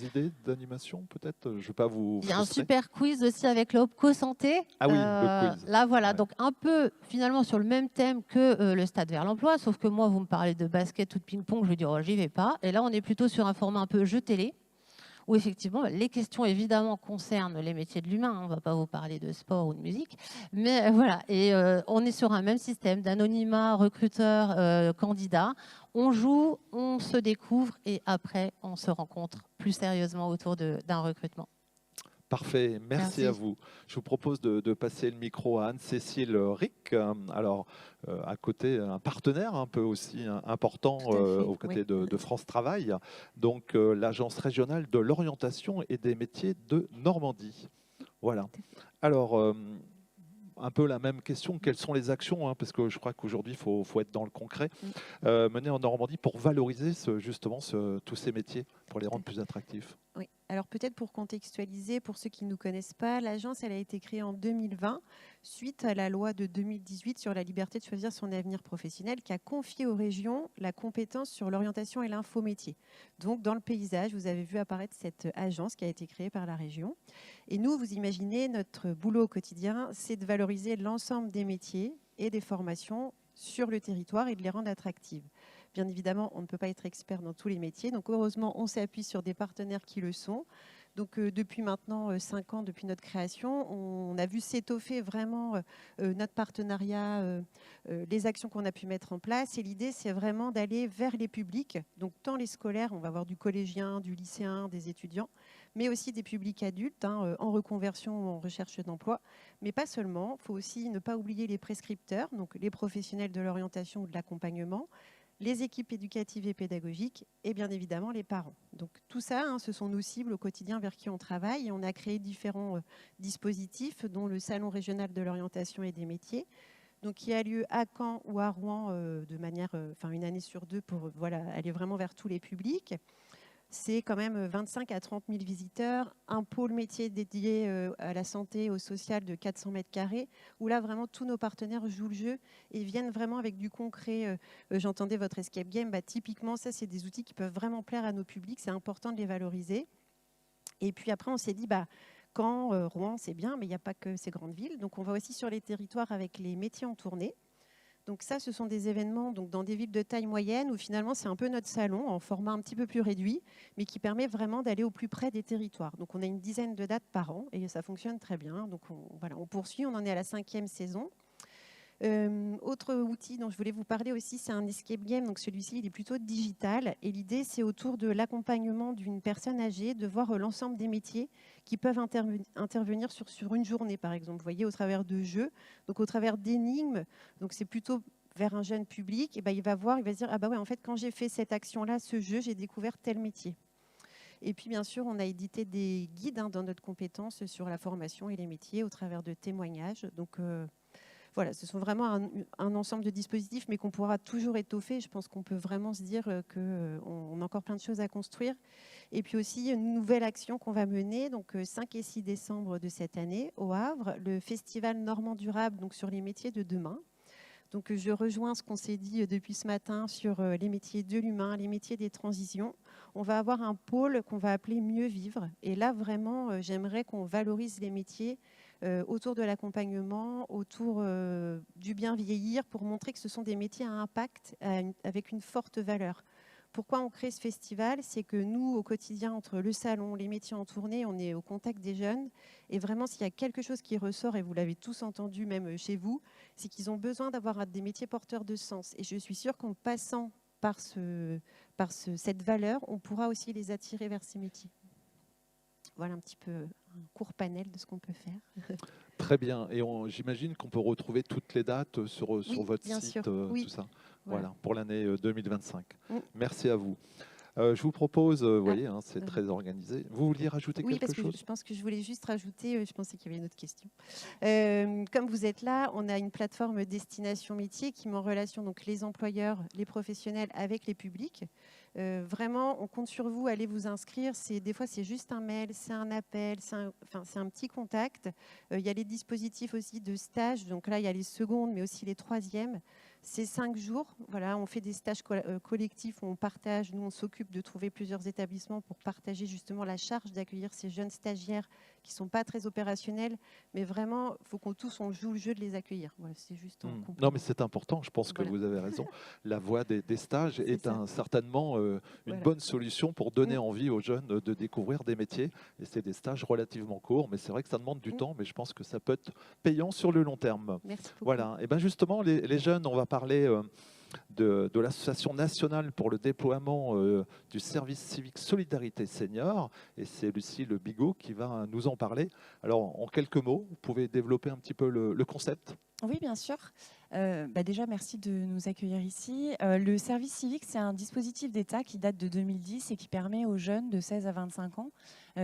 [SPEAKER 1] idées d'animation peut-être? Je ne vais pas vous
[SPEAKER 6] Il y a un
[SPEAKER 1] frustrer.
[SPEAKER 6] super quiz aussi avec l'Opco Santé.
[SPEAKER 1] Ah oui, le quiz.
[SPEAKER 6] Là, voilà,
[SPEAKER 1] Ouais.
[SPEAKER 6] donc un peu finalement sur le même thème que le Stade vers l'emploi, sauf que moi, vous me parlez de basket ou de ping-pong, je vais dire, oh, j'y vais pas. Et là, on est plutôt sur un format un peu jeu télé, où effectivement, les questions évidemment concernent les métiers de l'humain. On ne va pas vous parler de sport ou de musique. Mais voilà, et on est sur un même système d'anonymat, recruteur, candidat. On joue, on se découvre et après, on se rencontre plus sérieusement autour d'un recrutement.
[SPEAKER 1] Parfait, merci à vous. Je vous propose de passer le micro à Anne-Cécile Rick. Alors, à côté, un partenaire un peu aussi important aux côtés de France Travail, donc l'Agence régionale de l'orientation et des métiers de Normandie. Voilà. Alors, un peu la même question, quelles sont les actions, parce que je crois qu'aujourd'hui, il faut être dans le concret, menées en Normandie pour valoriser justement tous ces métiers, pour les rendre plus attractifs?
[SPEAKER 7] Oui, alors peut-être pour contextualiser, pour ceux qui ne nous connaissent pas, l'agence elle a été créée en 2020 suite à la loi de 2018 sur la liberté de choisir son avenir professionnel qui a confié aux régions la compétence sur l'orientation et l'infométier. Donc dans le paysage, vous avez vu apparaître cette agence qui a été créée par la région. Et nous, vous imaginez, notre boulot au quotidien, c'est de valoriser l'ensemble des métiers et des formations sur le territoire et de les rendre attractives. Bien évidemment, on ne peut pas être expert dans tous les métiers. Donc, heureusement, on s'appuie sur des partenaires qui le sont. Donc, depuis maintenant 5 ans, depuis notre création, on a vu s'étoffer vraiment notre partenariat, les actions qu'on a pu mettre en place. Et l'idée, c'est vraiment d'aller vers les publics. Donc, tant les scolaires, on va avoir du collégien, du lycéen, des étudiants, mais aussi des publics adultes en reconversion ou en recherche d'emploi. Mais pas seulement. Il faut aussi ne pas oublier les prescripteurs, donc les professionnels de l'orientation ou de l'accompagnement, les équipes éducatives et pédagogiques et bien évidemment les parents. Donc tout ça, ce sont nos cibles au quotidien vers qui on travaille et on a créé différents dispositifs dont le Salon régional de l'orientation et des métiers, donc qui a lieu à Caen ou à Rouen de manière, une année sur 2 pour aller vraiment vers tous les publics. C'est quand même 25 à 30 000 visiteurs, un pôle métier dédié à la santé, au social de 400 mètres carrés, où là, vraiment, tous nos partenaires jouent le jeu et viennent vraiment avec du concret. J'entendais votre escape game, typiquement, ça, c'est des outils qui peuvent vraiment plaire à nos publics, c'est important de les valoriser. Et puis après, on s'est dit, Caen, Rouen, c'est bien, mais il n'y a pas que ces grandes villes. Donc on va aussi sur les territoires avec les métiers en tournée. Donc ça, ce sont des événements donc, dans des villes de taille moyenne où finalement c'est un peu notre salon en format un petit peu plus réduit, mais qui permet vraiment d'aller au plus près des territoires. Donc on a une dizaine de dates par an et ça fonctionne très bien. Donc on poursuit, on en est à la 5e saison. Autre outil dont je voulais vous parler aussi, c'est un escape game. Donc celui-ci, il est plutôt digital. Et l'idée, c'est autour de l'accompagnement d'une personne âgée, de voir l'ensemble des métiers qui peuvent intervenir sur une journée, par exemple. Vous voyez, au travers de jeux, donc au travers d'énigmes. Donc c'est plutôt vers un jeune public. Et ben, il va se dire, ah bah ouais, en fait, quand j'ai fait cette action-là, ce jeu, j'ai découvert tel métier. Et puis, bien sûr, on a édité des guides dans notre compétence sur la formation et les métiers au travers de témoignages. Donc, voilà, ce sont vraiment un ensemble de dispositifs, mais qu'on pourra toujours étoffer. Je pense qu'on peut vraiment se dire qu'on a encore plein de choses à construire. Et puis aussi, une nouvelle action qu'on va mener, donc 5 et 6 décembre de cette année, au Havre, le Festival Normand Durable donc sur les métiers de demain. Donc je rejoins ce qu'on s'est dit depuis ce matin sur les métiers de l'humain, les métiers des transitions. On va avoir un pôle qu'on va appeler Mieux Vivre. Et là, vraiment, j'aimerais qu'on valorise les métiers autour de l'accompagnement, autour du bien vieillir, pour montrer que ce sont des métiers à impact, avec une forte valeur. Pourquoi on crée ce festival? C'est que nous, au quotidien, entre le salon, les métiers en tournée, on est au contact des jeunes. Et vraiment, s'il y a quelque chose qui ressort, et vous l'avez tous entendu, même chez vous, c'est qu'ils ont besoin d'avoir des métiers porteurs de sens. Et je suis sûre qu'en passant par cette valeur, on pourra aussi les attirer vers ces métiers. Voilà un petit peu un court panel de ce qu'on peut faire.
[SPEAKER 1] Très bien. Et j'imagine qu'on peut retrouver toutes les dates sur votre site, tout ça. Voilà, pour l'année 2025. Merci à vous. Je vous propose, vous voyez, c'est très organisé. Vous vouliez rajouter quelque chose?
[SPEAKER 7] Je pense que je voulais juste rajouter, je pensais qu'il y avait une autre question. Comme vous êtes là, on a une plateforme Destination Métier qui met en relation donc, les employeurs, les professionnels avec les publics. Vraiment, on compte sur vous, allez vous inscrire. Des fois, c'est juste un mail, c'est un appel, c'est un petit contact. Il y a les dispositifs aussi de stage. Donc là, il y a les secondes, mais aussi les troisièmes. C'est 5 jours. Voilà, on fait des stages collectifs où on partage. Nous, on s'occupe de trouver plusieurs établissements pour partager justement la charge d'accueillir ces jeunes stagiaires qui ne sont pas très opérationnels. Mais vraiment, il faut qu'on tous on joue le jeu de les accueillir. Voilà, c'est juste
[SPEAKER 1] non, mais c'est important. Je pense que vous avez raison. La voie des stages est certainement une bonne solution pour donner envie aux jeunes de découvrir des métiers. Et c'est des stages relativement courts, mais c'est vrai que ça demande du temps, mais je pense que ça peut être payant sur le long terme.
[SPEAKER 7] Merci beaucoup.
[SPEAKER 1] Voilà. Et bien justement, les jeunes, on va parler de l'Association nationale pour le déploiement du service civique Solidarité Senior. Et c'est Lucie Le Bigot qui va nous en parler. Alors, en quelques mots, vous pouvez développer un petit peu le concept?
[SPEAKER 8] Oui, bien sûr. Déjà, merci de nous accueillir ici. Le service civique, c'est un dispositif d'État qui date de 2010 et qui permet aux jeunes de 16 à 25 ans,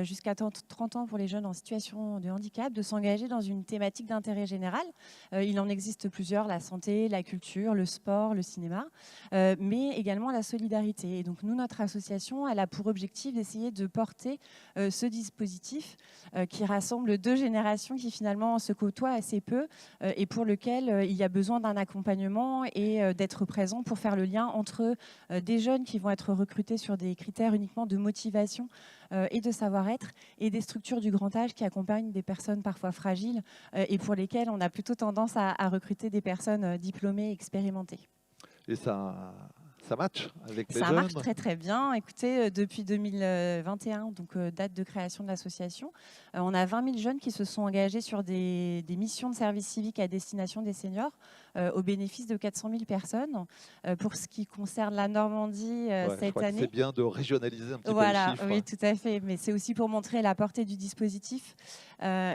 [SPEAKER 8] jusqu'à 30 ans pour les jeunes en situation de handicap, de s'engager dans une thématique d'intérêt général. Il en existe plusieurs, la santé, la culture, le sport, le cinéma, mais également la solidarité. Et donc, nous, notre association, elle a pour objectif d'essayer de porter ce dispositif qui rassemble 2 générations qui finalement se côtoient assez peu et pour lequel il y a besoin d'un accompagnement et d'être présent pour faire le lien entre des jeunes qui vont être recrutés sur des critères uniquement de motivation et de savoir-être et des structures du grand âge qui accompagnent des personnes parfois fragiles et pour lesquelles on a plutôt tendance à recruter des personnes diplômées et expérimentées.
[SPEAKER 1] Et ça match avec les jeunes?
[SPEAKER 8] Ça marche très très bien. Écoutez, depuis 2021, donc date de création de l'association, on a 20 000 jeunes qui se sont engagés sur des missions de service civique à destination des seniors au bénéfice de 400 000 personnes. Pour ce qui concerne la Normandie, cette année...
[SPEAKER 1] C'est bien de régionaliser un petit peu les chiffres.
[SPEAKER 8] Oui, tout à fait. Mais c'est aussi pour montrer la portée du dispositif.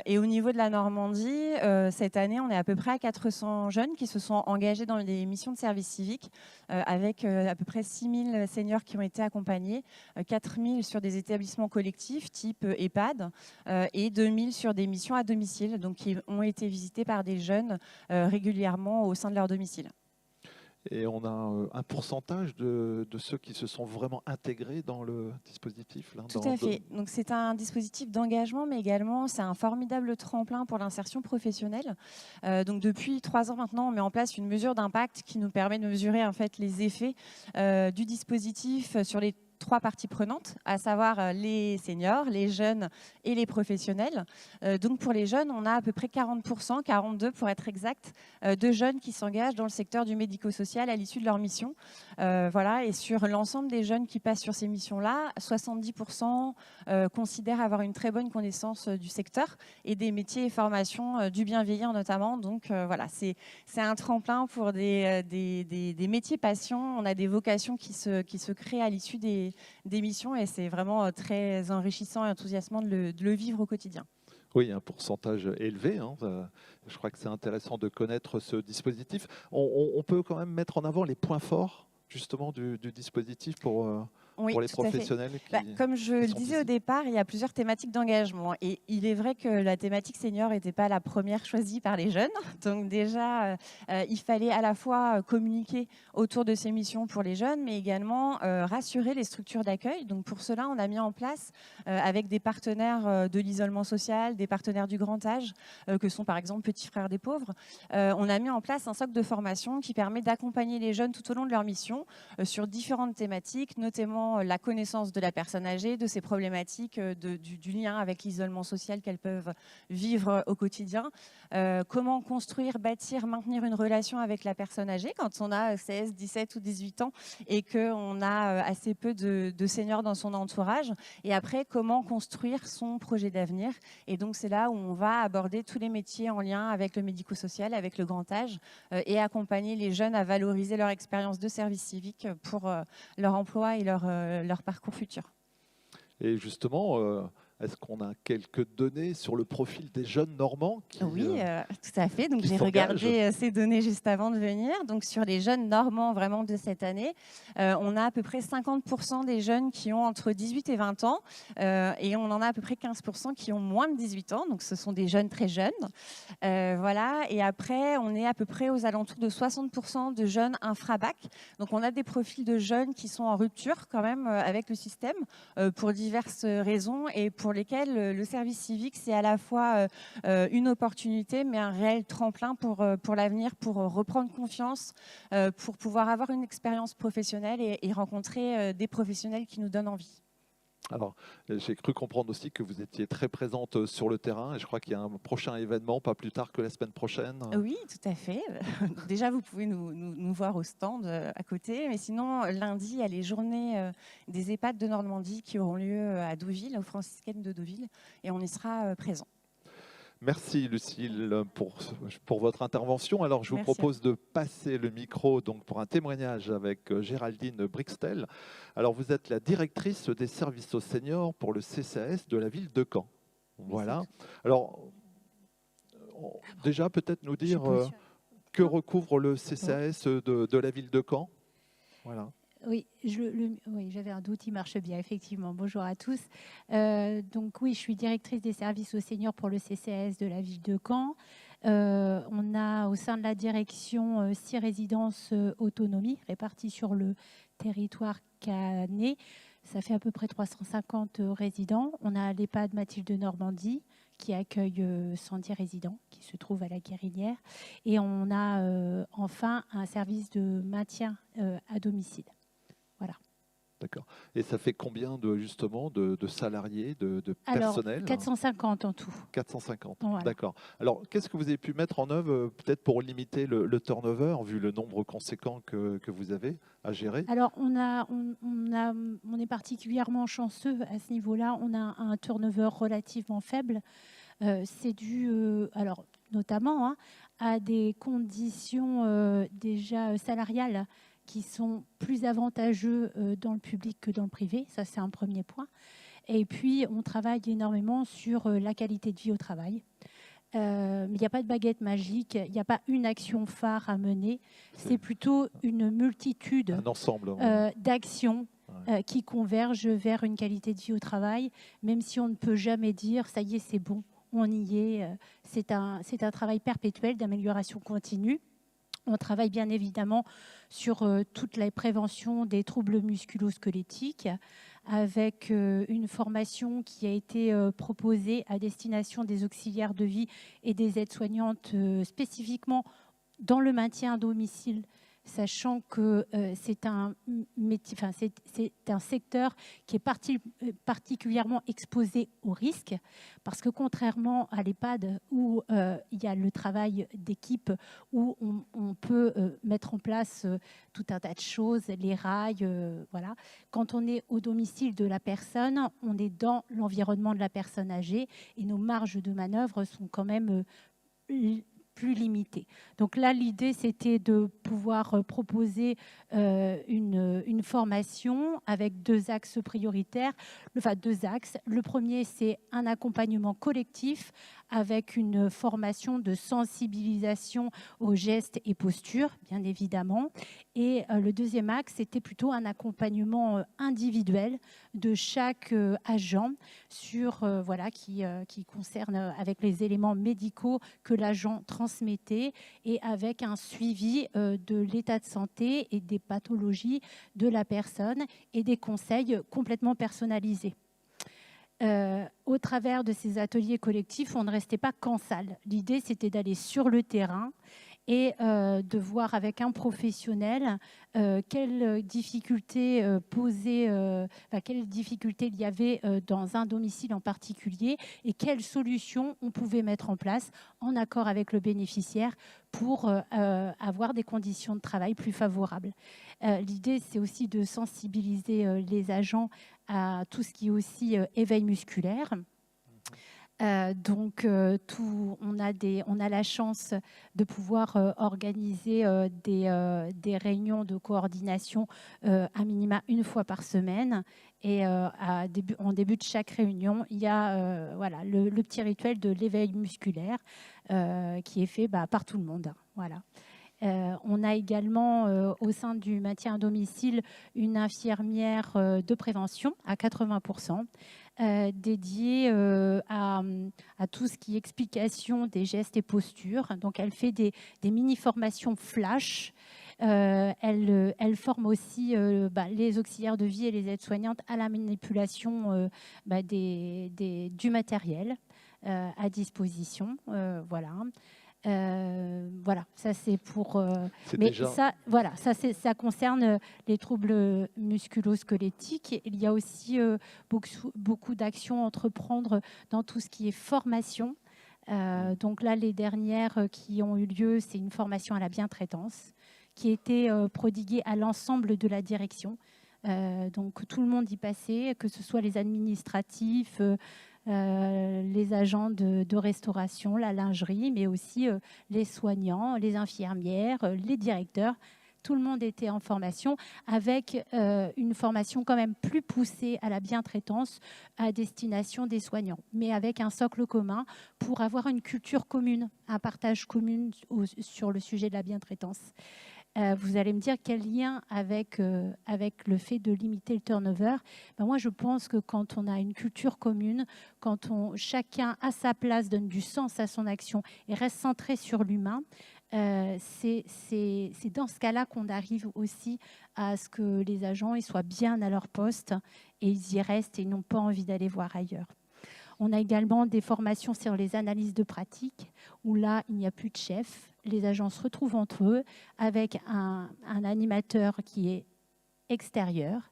[SPEAKER 8] Et au niveau de la Normandie, cette année, on est à peu près à 400 jeunes qui se sont engagés dans des missions de service civique avec à peu près 6 000 seniors qui ont été accompagnés, 4 000 sur des établissements collectifs type EHPAD et 2 000 sur des missions à domicile, donc qui ont été visités par des jeunes régulièrement au sein de leur domicile.
[SPEAKER 1] Et on a un pourcentage de ceux qui se sont vraiment intégrés dans le dispositif là,
[SPEAKER 8] Tout à fait. Donc c'est un dispositif d'engagement, mais également c'est un formidable tremplin pour l'insertion professionnelle. Donc depuis 3 ans maintenant, on met en place une mesure d'impact qui nous permet de mesurer en fait les effets du dispositif sur les 3 parties prenantes, à savoir les seniors, les jeunes et les professionnels. Donc pour les jeunes, on a à peu près 40%, 42 pour être exact, de jeunes qui s'engagent dans le secteur du médico-social à l'issue de leur mission. Voilà, et sur l'ensemble des jeunes qui passent sur ces missions-là, 70% considèrent avoir une très bonne connaissance du secteur et des métiers et formations du bien vieillir notamment. Donc voilà, c'est un tremplin pour des métiers passions. On a des vocations qui se créent à l'issue des missions et c'est vraiment très enrichissant et enthousiasmant de le vivre au quotidien.
[SPEAKER 1] Oui, un pourcentage élevé. Hein. Je crois que c'est intéressant de connaître ce dispositif. On peut quand même mettre en avant les points forts justement du dispositif pour les professionnels
[SPEAKER 8] comme je le disais
[SPEAKER 1] ici.
[SPEAKER 8] au départ, il y a plusieurs thématiques d'engagement. Et il est vrai que la thématique senior n'était pas la première choisie par les jeunes. Donc déjà, il fallait à la fois communiquer autour de ces missions pour les jeunes, mais également rassurer les structures d'accueil. Donc pour cela, on a mis en place, avec des partenaires de l'isolement social, des partenaires du grand âge, que sont par exemple Petits Frères des Pauvres, on a mis en place un socle de formation qui permet d'accompagner les jeunes tout au long de leur mission sur différentes thématiques, notamment la connaissance de la personne âgée, de ses problématiques, du lien avec l'isolement social qu'elles peuvent vivre au quotidien. Comment construire, bâtir, maintenir une relation avec la personne âgée quand on a 16, 17 ou 18 ans et qu'on a assez peu de seniors dans son entourage. Et après, comment construire son projet d'avenir. Et donc, c'est là où on va aborder tous les métiers en lien avec le médico-social, avec le grand âge et accompagner les jeunes à valoriser leur expérience de service civique pour leur emploi et leur parcours futur.
[SPEAKER 1] Et justement, est-ce qu'on a quelques données sur le profil des jeunes normands
[SPEAKER 8] Oui, tout à fait. Donc j'ai regardé ces données juste avant de venir. Donc sur les jeunes normands vraiment de cette année, on a à peu près 50% des jeunes qui ont entre 18 et 20 ans et on en a à peu près 15% qui ont moins de 18 ans. Donc ce sont des jeunes très jeunes. Voilà. Et après, on est à peu près aux alentours de 60% de jeunes infra-bac. Donc on a des profils de jeunes qui sont en rupture quand même avec le système pour diverses raisons et pour lesquels le service civique, c'est à la fois une opportunité, mais un réel tremplin pour l'avenir, pour reprendre confiance, pour pouvoir avoir une expérience professionnelle et rencontrer des professionnels qui nous donnent envie.
[SPEAKER 1] Alors, j'ai cru comprendre aussi que vous étiez très présente sur le terrain et je crois qu'il y a un prochain événement, pas plus tard que la semaine prochaine.
[SPEAKER 8] Oui, tout à fait. Déjà, vous pouvez nous voir au stand à côté, mais sinon, lundi, il y a les journées des EHPAD de Normandie qui auront lieu à Deauville, aux Franciscaines de Deauville, et on y sera présents.
[SPEAKER 1] Merci Lucille pour votre intervention. Alors je vous propose de passer le micro donc, pour un témoignage avec Géraldine Brixtel. Alors vous êtes la directrice des services aux seniors pour le CCAS de la ville de Caen. Voilà. Alors déjà peut-être nous dire que recouvre le CCAS de la ville de Caen. Voilà.
[SPEAKER 9] Oui, j'avais un doute, il marche bien, effectivement. Bonjour à tous. Donc oui, je suis directrice des services aux seniors pour le CCAS de la ville de Caen. On a au sein de la direction 6 résidences autonomie réparties sur le territoire canet. Ça fait à peu près 350 résidents. On a l'EHPAD Mathilde de Normandie qui accueille 110 résidents qui se trouvent à la Guérinière. Et on a enfin un service de maintien à domicile. Voilà.
[SPEAKER 1] D'accord. Et ça fait combien justement de salariés, de personnel?
[SPEAKER 9] 450 en tout.
[SPEAKER 1] 450,
[SPEAKER 9] voilà.
[SPEAKER 1] D'accord. Alors, qu'est-ce que vous avez pu mettre en œuvre peut-être pour limiter le turnover, vu le nombre conséquent que vous avez à gérer?
[SPEAKER 9] Alors, on est particulièrement chanceux à ce niveau-là. On a un turnover relativement faible. C'est dû, alors, notamment à des conditions déjà salariales qui sont plus avantageux dans le public que dans le privé. Ça, c'est un premier point. Et puis, on travaille énormément sur la qualité de vie au travail. Mais il n'y a pas de baguette magique, il n'y a pas une action phare à mener. C'est plutôt une multitude d'actions qui convergent vers une qualité de vie au travail, même si on ne peut jamais dire « ça y est, c'est bon, on y est ». C'est un travail perpétuel d'amélioration continue. On travaille bien évidemment sur toute la prévention des troubles musculo-squelettiques avec une formation qui a été proposée à destination des auxiliaires de vie et des aides-soignantes spécifiquement dans le maintien à domicile sachant que c'est un secteur qui est particulièrement exposé au risque, parce que contrairement à l'EHPAD où il y a le travail d'équipe, où on peut mettre en place tout un tas de choses, les rails, voilà. Quand on est au domicile de la personne, on est dans l'environnement de la personne âgée et nos marges de manœuvre sont quand même plus limitées. Donc là, l'idée, c'était de pouvoir proposer une formation avec 2 axes prioritaires. Enfin, 2 axes. Le premier, c'est un accompagnement collectif avec une formation de sensibilisation aux gestes et postures, bien évidemment. Et le deuxième axe, c'était plutôt un accompagnement individuel de chaque agent sur, voilà, qui concerne avec les éléments médicaux que l'agent transmettait et avec un suivi de l'état de santé et des pathologies de la personne et des conseils complètement personnalisés. Au travers de ces ateliers collectifs, on ne restait pas qu'en salle. L'idée, c'était d'aller sur le terrain et de voir avec un professionnel quelles difficultés quelles difficultés il y avait dans un domicile en particulier et quelles solutions on pouvait mettre en place en accord avec le bénéficiaire pour avoir des conditions de travail plus favorables. L'idée, c'est aussi de sensibiliser les agents à tout ce qui est aussi éveil musculaire. Donc, on a la chance de pouvoir organiser des réunions de coordination à minima 1 fois par semaine. Et en début de chaque réunion, il y a voilà, le petit rituel de l'éveil musculaire qui est fait par tout le monde. Voilà. On a également au sein du maintien à domicile une infirmière de prévention à 80%. Dédiée à tout ce qui est explication des gestes et postures. Donc, elle fait des mini-formations flash. Elle forme aussi les auxiliaires de vie et les aides-soignantes à la manipulation du matériel à disposition. Voilà. Voilà, ça c'est pour. Mais déjà... ça concerne les troubles musculo-squelettiques. Il y a aussi beaucoup d'actions à entreprendre dans tout ce qui est formation. Donc là, les dernières qui ont eu lieu, c'est une formation à la bientraitance qui a été prodiguée à l'ensemble de la direction. Donc tout le monde y passait, que ce soit les administratifs. Les agents de restauration, la lingerie, mais aussi les soignants, les infirmières, les directeurs. Tout le monde était en formation avec une formation quand même plus poussée à la bientraitance à destination des soignants, mais avec un socle commun pour avoir une culture commune, un partage commun sur le sujet de la bientraitance. Vous allez me dire quel lien avec le fait de limiter le turnover. Moi, je pense que quand on a une culture commune, quand chacun à sa place donne du sens à son action et reste centré sur l'humain, c'est dans ce cas-là qu'on arrive aussi à ce que les agents ils soient bien à leur poste et ils y restent et ils n'ont pas envie d'aller voir ailleurs. On a également des formations sur les analyses de pratique, où là, il n'y a plus de chef. Les agents se retrouvent entre eux avec un animateur qui est extérieur,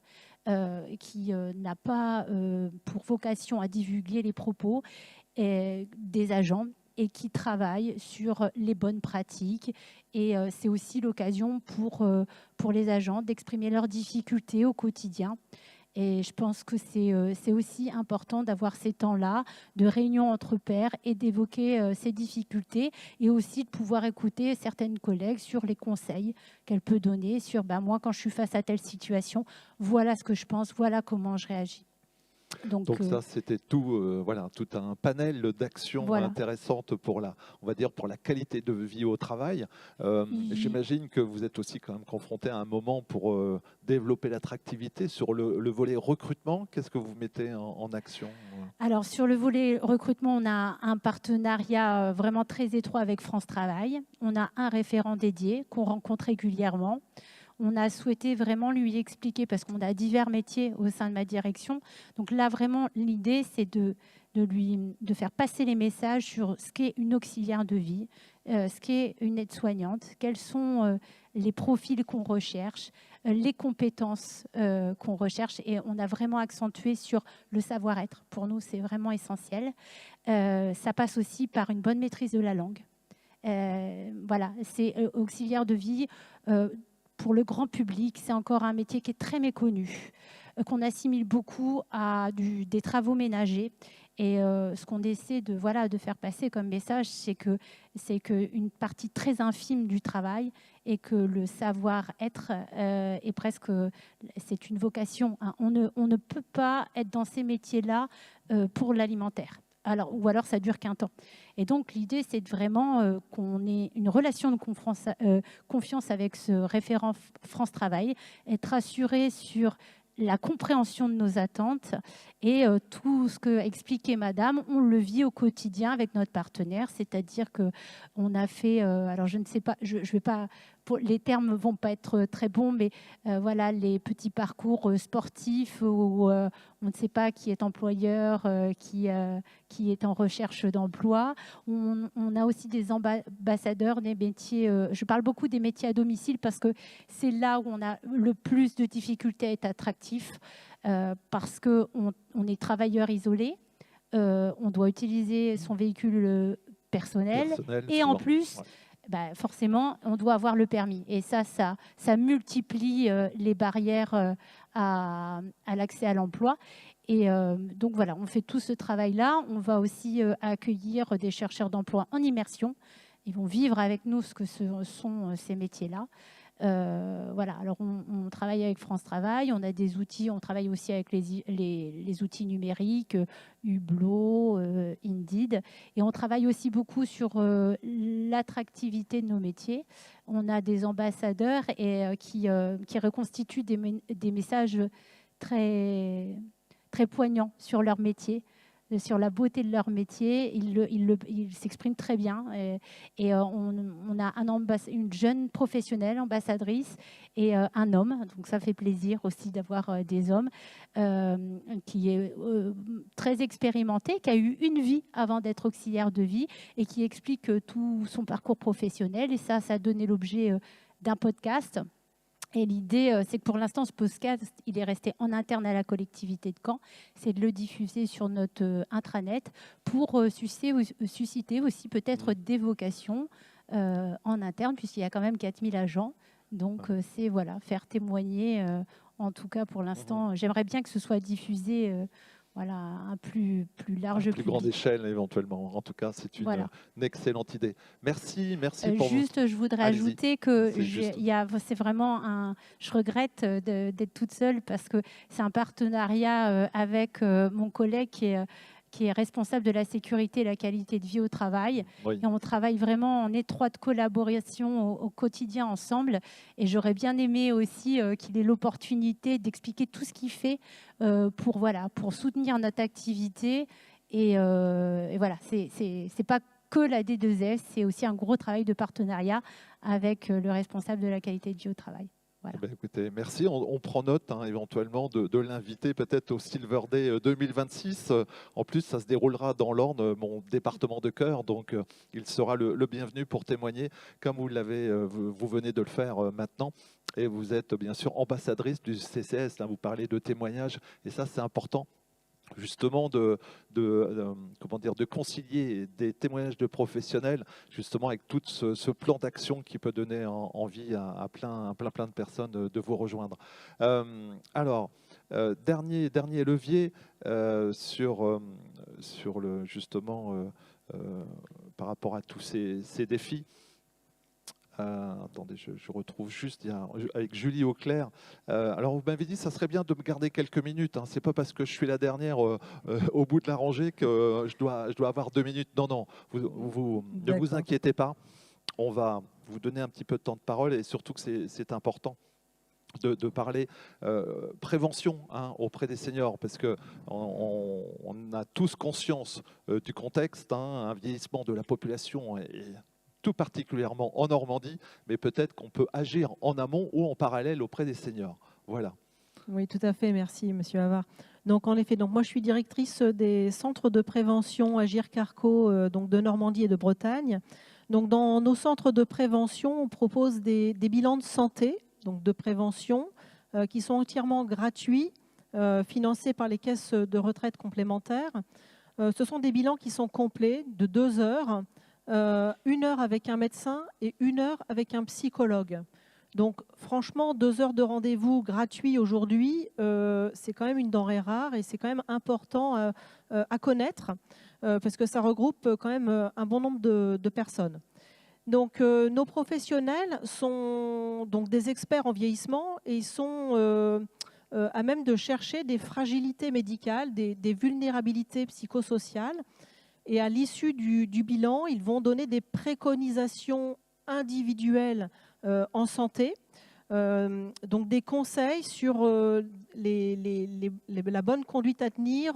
[SPEAKER 9] qui n'a pas pour vocation à divulguer les propos des agents et qui travaille sur les bonnes pratiques. Et c'est aussi l'occasion pour les agents d'exprimer leurs difficultés au quotidien. Et je pense que c'est aussi important d'avoir ces temps-là de réunion entre pairs et d'évoquer ces difficultés et aussi de pouvoir écouter certaines collègues sur les conseils qu'elle peut donner sur moi, quand je suis face à telle situation, voilà ce que je pense, voilà comment je réagis.
[SPEAKER 1] Donc ça, c'était tout un panel d'actions intéressantes pour la qualité de vie au travail. J'imagine que vous êtes aussi quand même confronté à un moment pour développer l'attractivité sur le volet recrutement. Qu'est-ce que vous mettez en action ?
[SPEAKER 9] Alors sur le volet recrutement, on a un partenariat vraiment très étroit avec France Travail. On a un référent dédié qu'on rencontre régulièrement. on a souhaité vraiment lui expliquer, parce qu'on a divers métiers au sein de ma direction. Donc là, vraiment, l'idée, c'est de faire passer les messages sur ce qu'est une auxiliaire de vie, ce qu'est une aide-soignante, quels sont les profils qu'on recherche, les compétences qu'on recherche. Et on a vraiment accentué sur le savoir-être. Pour nous, c'est vraiment essentiel. Ça passe aussi par une bonne maîtrise de la langue. Voilà, c'est auxiliaire de vie. Pour le grand public, c'est encore un métier qui est très méconnu, qu'on assimile beaucoup à des travaux ménagers. Et ce qu'on essaie de faire passer comme message, c'est qu'une partie très infime du travail et que le savoir-être est presque, c'est une vocation. Hein. On ne peut pas être dans ces métiers-là pour l'alimentaire. Ou alors ça dure qu'un temps. Et donc l'idée, c'est vraiment qu'on ait une relation de confiance avec ce référent France Travail, être assuré sur la compréhension de nos attentes et tout ce que expliquait Madame, on le vit au quotidien avec notre partenaire, c'est-à-dire que on a fait, alors je ne sais pas, je vais pas, les termes vont pas être très bons, mais voilà, les petits parcours sportifs où on ne sait pas qui est employeur, qui est en recherche d'emploi. On a aussi des ambassadeurs des métiers. Je parle beaucoup des métiers à domicile parce que c'est là où on a le plus de difficultés à être attractif parce qu'on est travailleur isolé. On doit utiliser son véhicule personnel et souvent, en plus... Ouais. Forcément, on doit avoir le permis. Et ça multiplie les barrières à l'accès à l'emploi. Et donc voilà, on fait tout ce travail-là. On va aussi accueillir des chercheurs d'emploi en immersion. Ils vont vivre avec nous ce que sont ces métiers-là. Voilà, alors on travaille avec France Travail, on a des outils, on travaille aussi avec les outils numériques, Hublot, Indeed, et on travaille aussi beaucoup sur l'attractivité de nos métiers. On a des ambassadeurs qui reconstituent des messages très, très poignants sur leur métier, sur la beauté de leur métier. Ils s'expriment très bien. On a une jeune professionnelle, ambassadrice, et un homme. Donc ça fait plaisir aussi d'avoir des hommes qui est très expérimenté, qui a eu une vie avant d'être auxiliaire de vie et qui explique tout son parcours professionnel. Et ça a donné l'objet d'un podcast. Et l'idée, c'est que pour l'instant, ce podcast, il est resté en interne à la collectivité de Caen. C'est de le diffuser sur notre intranet pour susciter aussi peut-être des vocations en interne, puisqu'il y a quand même 4000 agents. Donc, c'est faire témoigner, en tout cas pour l'instant. J'aimerais bien que ce soit diffusé à un plus large
[SPEAKER 1] public. Plus grande échelle éventuellement. En tout cas, c'est une excellente idée. Merci pour
[SPEAKER 9] juste, je voudrais ajouter que c'est vraiment je regrette d'être toute seule parce que c'est un partenariat avec mon collègue qui est responsable de la sécurité et la qualité de vie au travail. Oui. Et on travaille vraiment en étroite collaboration au quotidien ensemble. Et j'aurais bien aimé aussi qu'il ait l'opportunité d'expliquer tout ce qu'il fait pour soutenir notre activité. Et voilà, c'est pas que la D2S, c'est aussi un gros travail de partenariat avec le responsable de la qualité de vie au travail. Voilà.
[SPEAKER 1] Écoutez, merci. On prend note éventuellement de l'inviter peut-être au Silver Day 2026. En plus, ça se déroulera dans l'Orne, mon département de cœur. Donc, il sera le bienvenu pour témoigner, comme vous venez de le faire maintenant. Et vous êtes bien sûr ambassadrice du CCS. Là, vous parlez de témoignages. Et ça, c'est important. Justement de concilier des témoignages de professionnels justement avec tout ce plan d'action qui peut donner envie à plein de personnes de vous rejoindre. Alors, dernier levier sur le justement par rapport à tous ces défis. Attendez, je retrouve juste avec Julie Auclair. Alors, vous m'avez dit que ça serait bien de me garder quelques minutes. Ce n'est pas parce que je suis la dernière au bout de la rangée que je dois avoir 2 minutes. Non, ne vous inquiétez pas. On va vous donner un petit peu de temps de parole et surtout que c'est important de parler prévention auprès des seniors parce qu'on a tous conscience du contexte, un vieillissement de la population et tout particulièrement en Normandie, mais peut-être qu'on peut agir en amont ou en parallèle auprès des seniors. Voilà.
[SPEAKER 10] Oui, tout à fait. Merci, Monsieur Havard. Donc, en effet, donc moi, je suis directrice des centres de prévention Agir Carco donc de Normandie et de Bretagne. Donc, dans nos centres de prévention, on propose des bilans de santé, donc de prévention, qui sont entièrement gratuits, financés par les caisses de retraite complémentaires. Ce sont des bilans qui sont complets de 2 heures, 1 heure avec un médecin et 1 heure avec un psychologue. Donc franchement, 2 heures de rendez-vous gratuits aujourd'hui, c'est quand même une denrée rare et c'est quand même important à connaître parce que ça regroupe quand même un bon nombre de personnes. Donc nos professionnels sont donc des experts en vieillissement et ils sont à même de chercher des fragilités médicales, des vulnérabilités psychosociales. Et à l'issue du bilan, ils vont donner des préconisations individuelles en santé, donc des conseils sur la bonne conduite à tenir,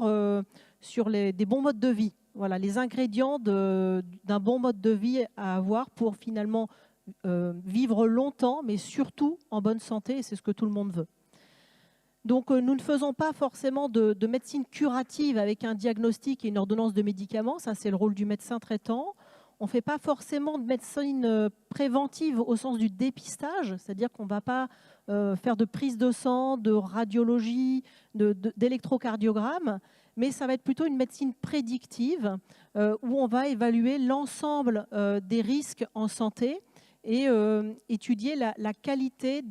[SPEAKER 10] sur des bons modes de vie. Voilà, les ingrédients d'un bon mode de vie à avoir pour finalement vivre longtemps, mais surtout en bonne santé, et c'est ce que tout le monde veut. Donc nous ne faisons pas forcément de médecine curative avec un diagnostic et une ordonnance de médicaments, ça c'est le rôle du médecin traitant. On ne fait pas forcément de médecine préventive au sens du dépistage, c'est-à-dire qu'on ne va pas faire de prise de sang, de radiologie, d'électrocardiogramme, mais ça va être plutôt une médecine prédictive où on va évaluer l'ensemble des risques en santé et étudier la qualité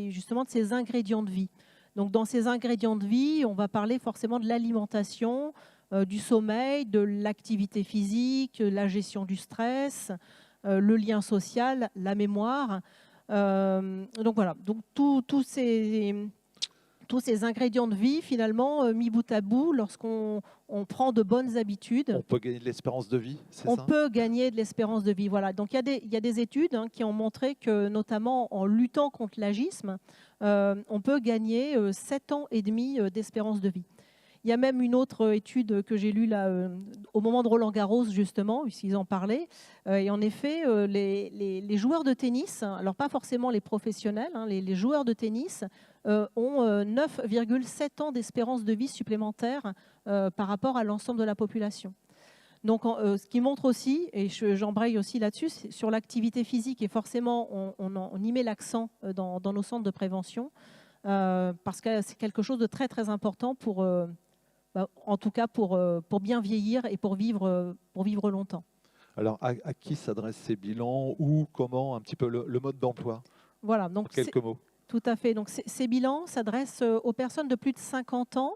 [SPEAKER 10] justement de ces ingrédients de vie. Donc dans ces ingrédients de vie, on va parler forcément de l'alimentation, du sommeil, de l'activité physique, la gestion du stress, le lien social, la mémoire. Donc voilà, donc tous ces ingrédients de vie, finalement, mis bout à bout, lorsqu'on prend de bonnes habitudes.
[SPEAKER 1] On peut gagner de l'espérance de vie, c'est ça ?
[SPEAKER 10] On peut gagner de l'espérance de vie, voilà. Donc il y a des études qui ont montré que, notamment en luttant contre l'agisme, on peut gagner 7 ans et demi d'espérance de vie. Il y a même une autre étude que j'ai lue là, au moment de Roland-Garros, justement, puisqu'ils en parlaient. Et en effet, les joueurs de tennis, alors pas forcément les professionnels, les joueurs de tennis ont 9,7 ans d'espérance de vie supplémentaire par rapport à l'ensemble de la population. Donc, ce qui montre aussi, et j'embraye aussi là-dessus, sur l'activité physique, et forcément, on y met l'accent dans nos centres de prévention, parce que c'est quelque chose de très, très important pour... en tout cas pour bien vieillir et pour vivre longtemps.
[SPEAKER 1] Alors, à qui s'adressent ces bilans ou comment un petit peu le mode d'emploi ?
[SPEAKER 10] Voilà, donc
[SPEAKER 1] quelques mots.
[SPEAKER 10] Tout à fait. Donc, ces bilans s'adressent aux personnes de plus de 50 ans,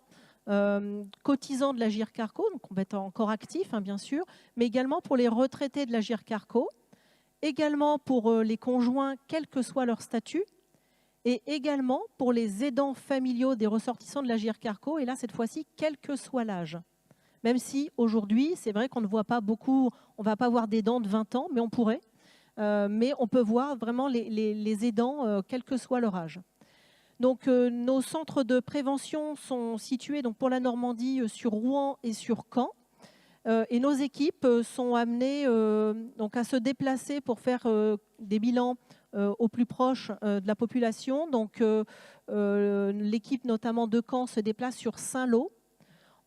[SPEAKER 10] cotisants de l'Agir Carco, donc on va être encore actifs, bien sûr, mais également pour les retraités de l'Agir Carco, également pour les conjoints, quel que soit leur statut, et également pour les aidants familiaux des ressortissants de l'Agir Carco, et là, cette fois-ci, quel que soit l'âge. Même si, aujourd'hui, c'est vrai qu'on ne voit pas beaucoup, on ne va pas voir d'aidants de 20 ans, mais on pourrait. Mais on peut voir vraiment les aidants, quel que soit leur âge. Donc, nos centres de prévention sont situés donc, pour la Normandie sur Rouen et sur Caen. Et nos équipes sont amenées donc, à se déplacer pour faire des bilans au plus proche de la population. Donc, l'équipe notamment de Caen se déplace sur Saint-Lô,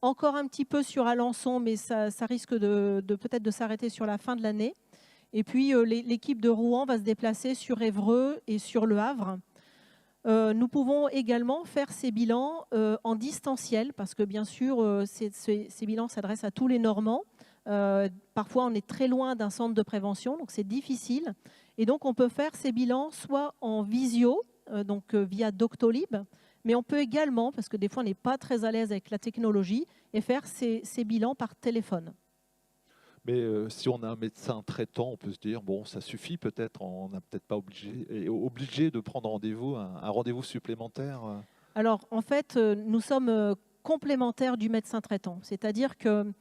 [SPEAKER 10] encore un petit peu sur Alençon, mais ça risque peut-être de s'arrêter sur la fin de l'année. Et puis, l'équipe de Rouen va se déplacer sur Évreux et sur Le Havre. Nous pouvons également faire ces bilans en distanciel, parce que bien sûr, ces bilans s'adressent à tous les Normands. Parfois, on est très loin d'un centre de prévention, donc c'est difficile. Et donc, on peut faire ces bilans soit en visio, donc via Doctolib, mais on peut également, parce que des fois, on n'est pas très à l'aise avec la technologie, et faire ces bilans par téléphone.
[SPEAKER 1] Mais si on a un médecin traitant, on peut se dire, bon, ça suffit peut-être, on n'a peut-être pas obligé de prendre rendez-vous, un rendez-vous supplémentaire.
[SPEAKER 10] Alors, en fait, nous sommes complémentaires du médecin traitant. C'est-à-dire que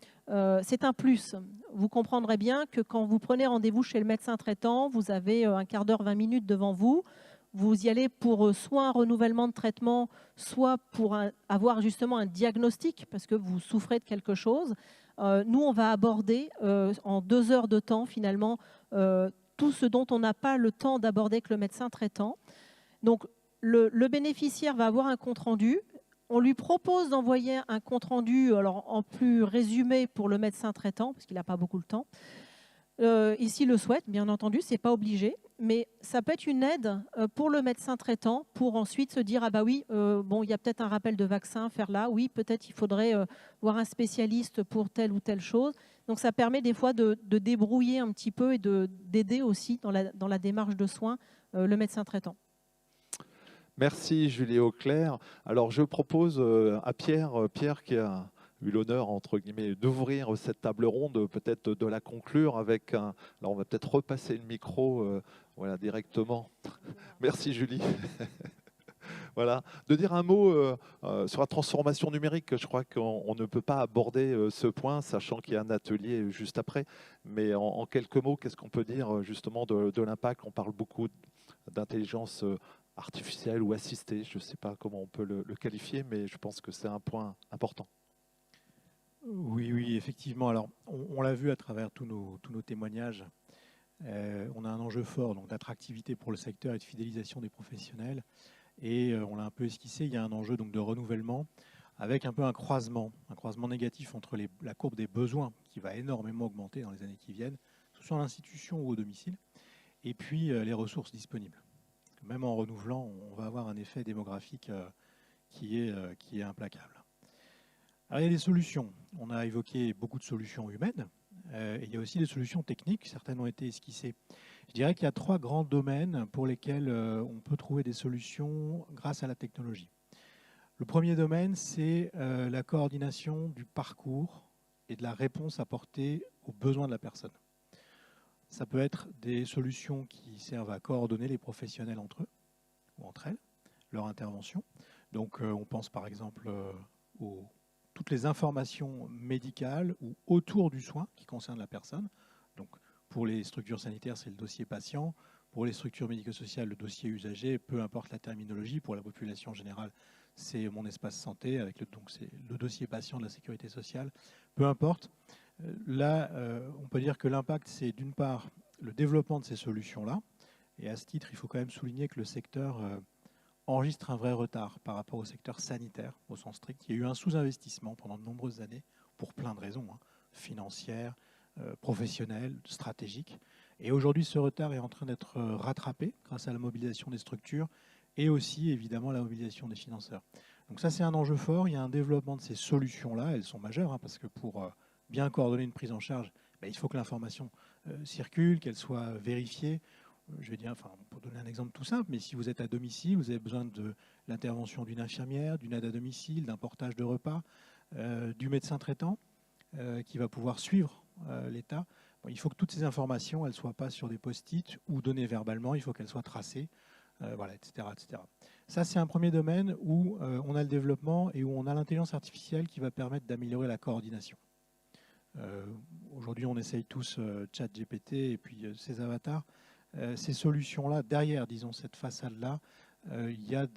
[SPEAKER 10] c'est un plus. Vous comprendrez bien que quand vous prenez rendez-vous chez le médecin traitant, vous avez un quart d'heure, 20 minutes devant vous. Vous y allez pour soit un renouvellement de traitement, soit pour avoir justement un diagnostic, parce que vous souffrez de quelque chose. Nous, on va aborder en 2 heures de temps, finalement, tout ce dont on n'a pas le temps d'aborder avec le médecin traitant. Donc, le bénéficiaire va avoir un compte-rendu. On lui propose d'envoyer un compte-rendu en plus résumé pour le médecin traitant, parce qu'il n'a pas beaucoup de temps. Ici, le souhaite, bien entendu, ce n'est pas obligé, mais ça peut être une aide pour le médecin traitant pour ensuite se dire, ah bah oui, bon, il y a peut-être un rappel de vaccin à faire là, oui, peut-être il faudrait voir un spécialiste pour telle ou telle chose. Donc ça permet des fois de débrouiller un petit peu et d'aider aussi dans la démarche de soins le médecin traitant.
[SPEAKER 1] Merci Julie Auclair. Alors je propose à Pierre qui a eu l'honneur, entre guillemets, d'ouvrir cette table ronde, peut-être de la conclure avec un... Alors on va peut-être repasser le micro voilà, directement. Merci Julie. Voilà, de dire un mot sur la transformation numérique. Je crois qu'on ne peut pas aborder ce point, sachant qu'il y a un atelier juste après. Mais en quelques mots, qu'est-ce qu'on peut dire justement de l'impact? On parle beaucoup d'intelligence artificielle ou assistée. Je ne sais pas comment on peut le qualifier, mais je pense que c'est un point important.
[SPEAKER 2] Oui, effectivement. Alors, on l'a vu à travers tous nos témoignages. On a un enjeu fort d'attractivité pour le secteur et de fidélisation des professionnels. Et on l'a un peu esquissé, il y a un enjeu de renouvellement avec un peu un croisement négatif entre la courbe des besoins qui va énormément augmenter dans les années qui viennent, que ce soit à l'institution ou au domicile, et puis les ressources disponibles. Même en renouvelant, on va avoir un effet démographique qui est implacable. Alors, il y a des solutions. On a évoqué beaucoup de solutions humaines. Et il y a aussi des solutions techniques. Certaines ont été esquissées. Je dirais qu'il y a 3 grands domaines pour lesquels on peut trouver des solutions grâce à la technologie. Le premier domaine, c'est la coordination du parcours et de la réponse apportée aux besoins de la personne. Ça peut être des solutions qui servent à coordonner les professionnels entre eux ou entre elles, leur intervention. Donc on pense par exemple aux toutes les informations médicales ou autour du soin qui concernent la personne. Donc, pour les structures sanitaires, c'est le dossier patient. Pour les structures médico-sociales, le dossier usager, peu importe la terminologie. Pour la population générale, c'est mon espace santé, donc c'est le dossier patient de la sécurité sociale. Peu importe. Là, on peut dire que l'impact, c'est d'une part le développement de ces solutions-là. Et à ce titre, il faut quand même souligner que le secteur enregistre un vrai retard par rapport au secteur sanitaire, au sens strict. Il y a eu un sous-investissement pendant de nombreuses années, pour plein de raisons, financières, professionnelles, stratégiques. Et aujourd'hui, ce retard est en train d'être rattrapé grâce à la mobilisation des structures et aussi, évidemment, la mobilisation des financeurs. Donc ça, c'est un enjeu fort. Il y a un développement de ces solutions-là. Elles sont majeures, parce que pour bien coordonner une prise en charge, il faut que l'information circule, qu'elle soit vérifiée. Je vais dire, pour donner un exemple tout simple, mais si vous êtes à domicile, vous avez besoin de l'intervention d'une infirmière, d'une aide à domicile, d'un portage de repas, du médecin traitant qui va pouvoir suivre l'état. Il faut que toutes ces informations, elles ne soient pas sur des post-it ou données verbalement, il faut qu'elles soient tracées, etc., etc. Ça, c'est un premier domaine où on a le développement et où on a l'intelligence artificielle qui va permettre d'améliorer la coordination. Aujourd'hui, on essaye tous ChatGPT et puis ces avatars. Ces solutions-là, derrière, disons, cette façade-là, il y a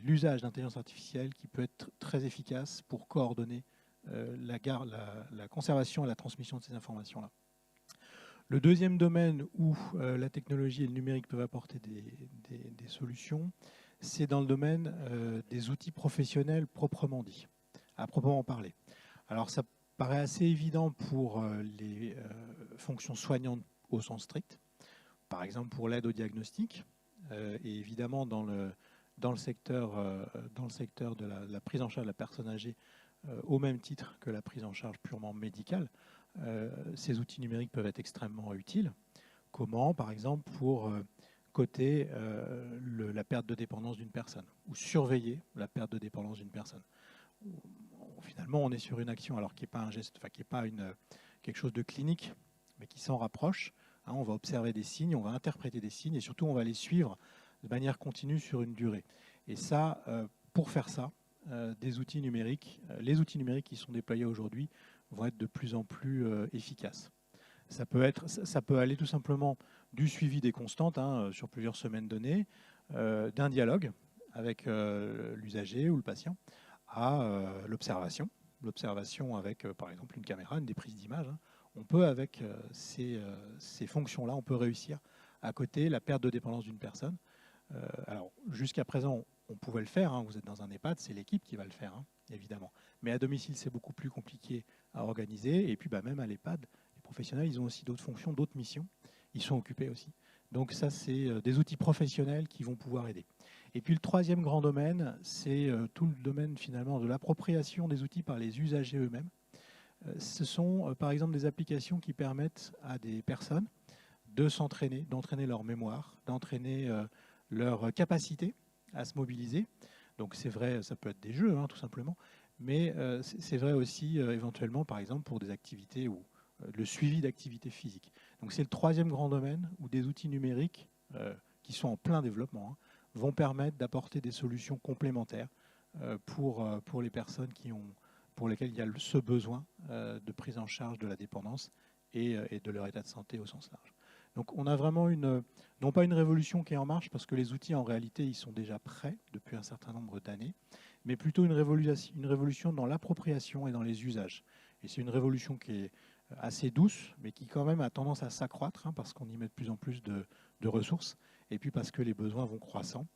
[SPEAKER 2] l'usage d'intelligence artificielle qui peut être très efficace pour coordonner la conservation et la transmission de ces informations-là. Le deuxième domaine où la technologie et le numérique peuvent apporter des solutions, c'est dans le domaine des outils professionnels proprement dits, à proprement parler. Alors ça paraît assez évident pour les fonctions soignantes au sens strict, par exemple pour l'aide au diagnostic, et évidemment dans le secteur de la prise en charge de la personne âgée, au même titre que la prise en charge purement médicale, ces outils numériques peuvent être extrêmement utiles. Comment, par exemple, pour coter la perte de dépendance d'une personne ou surveiller la perte de dépendance d'une personne. Finalement, on est sur une action alors qui n'est pas un geste, qui n'est pas quelque chose de clinique, mais qui s'en rapproche. On va observer des signes, on va interpréter des signes et surtout on va les suivre de manière continue sur une durée. Et ça, pour faire ça, les outils numériques qui sont déployés aujourd'hui vont être de plus en plus efficaces. Ça peut aller tout simplement du suivi des constantes sur plusieurs semaines données, d'un dialogue avec l'usager ou le patient, à l'observation avec par exemple une caméra, des prises d'image. on peut, avec ces fonctions-là, on peut réussir à coter la perte de dépendance d'une personne. Alors, jusqu'à présent, on pouvait le faire. Hein, vous êtes dans un EHPAD, c'est l'équipe qui va le faire, hein, évidemment. Mais à domicile, c'est beaucoup plus compliqué à organiser. Et puis, même à l'EHPAD, les professionnels, ils ont aussi d'autres fonctions, d'autres missions. Ils sont occupés aussi. Donc ça, c'est des outils professionnels qui vont pouvoir aider. Et puis, le troisième grand domaine, c'est tout le domaine, finalement, de l'appropriation des outils par les usagers eux-mêmes. Ce sont, par exemple, des applications qui permettent à des personnes de s'entraîner, d'entraîner leur mémoire, d'entraîner leur capacité à se mobiliser. Donc c'est vrai, ça peut être des jeux, hein, tout simplement, mais c'est vrai aussi éventuellement, par exemple, pour des activités ou le suivi d'activités physiques. Donc c'est le troisième grand domaine où des outils numériques qui sont en plein développement vont permettre d'apporter des solutions complémentaires pour les personnes pour lesquelles il y a ce besoin de prise en charge de la dépendance et de leur état de santé au sens large. Donc on a vraiment non pas une révolution qui est en marche, parce que les outils en réalité ils sont déjà prêts depuis un certain nombre d'années, mais plutôt une révolution dans l'appropriation et dans les usages. Et c'est une révolution qui est assez douce, mais qui quand même a tendance à s'accroître, hein, parce qu'on y met de plus en plus de ressources, et puis parce que les besoins vont croissant.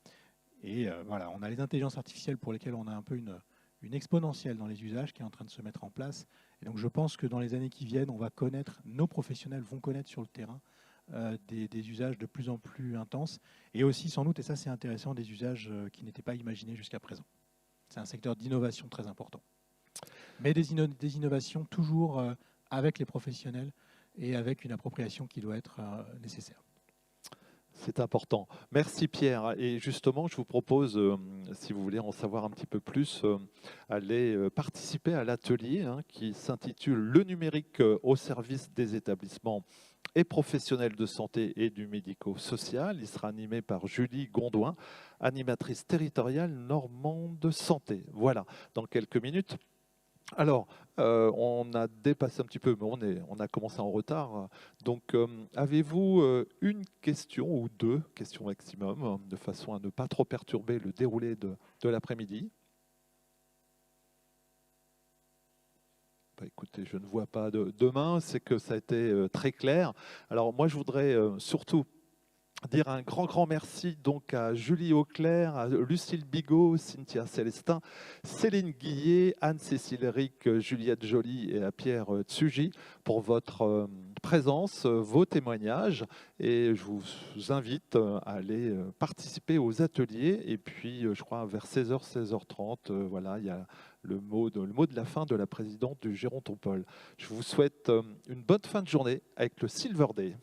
[SPEAKER 2] Et voilà, on a les intelligences artificielles pour lesquelles on a un peu une exponentielle dans les usages qui est en train de se mettre en place. Et donc je pense que dans les années qui viennent, nos professionnels vont connaître sur le terrain des usages de plus en plus intenses, et aussi sans doute, et ça c'est intéressant, des usages qui n'étaient pas imaginés jusqu'à présent. C'est un secteur d'innovation très important. Mais des innovations toujours avec les professionnels et avec une appropriation qui doit être nécessaire.
[SPEAKER 1] C'est important. Merci Pierre. Et justement, je vous propose, si vous voulez en savoir un petit peu plus, aller participer à l'atelier qui s'intitule « Le numérique au service des établissements et professionnels de santé et du médico-social ». Il sera animé par Julie Gondouin, animatrice territoriale normande santé. Voilà, dans quelques minutes. Alors, on a dépassé un petit peu, mais on a commencé en retard. Donc, avez-vous une question ou deux questions maximum, de façon à ne pas trop perturber le déroulé de l'après-midi? Écoutez, je ne vois pas de main, c'est que ça a été très clair. Alors, moi, je voudrais surtout dire un grand merci donc à Julie Auclair, à Lucille Bigot, Cynthia Célestin, Céline Guillet, Anne-Cécile Ric, Juliette Joly et à Pierre Tsuji pour votre présence, vos témoignages, et je vous invite à aller participer aux ateliers. Et puis je crois vers 16h, 16h30, voilà, il y a le mot de la fin de la présidente du Gérontompol. Je vous souhaite une bonne fin de journée avec le Silver Day.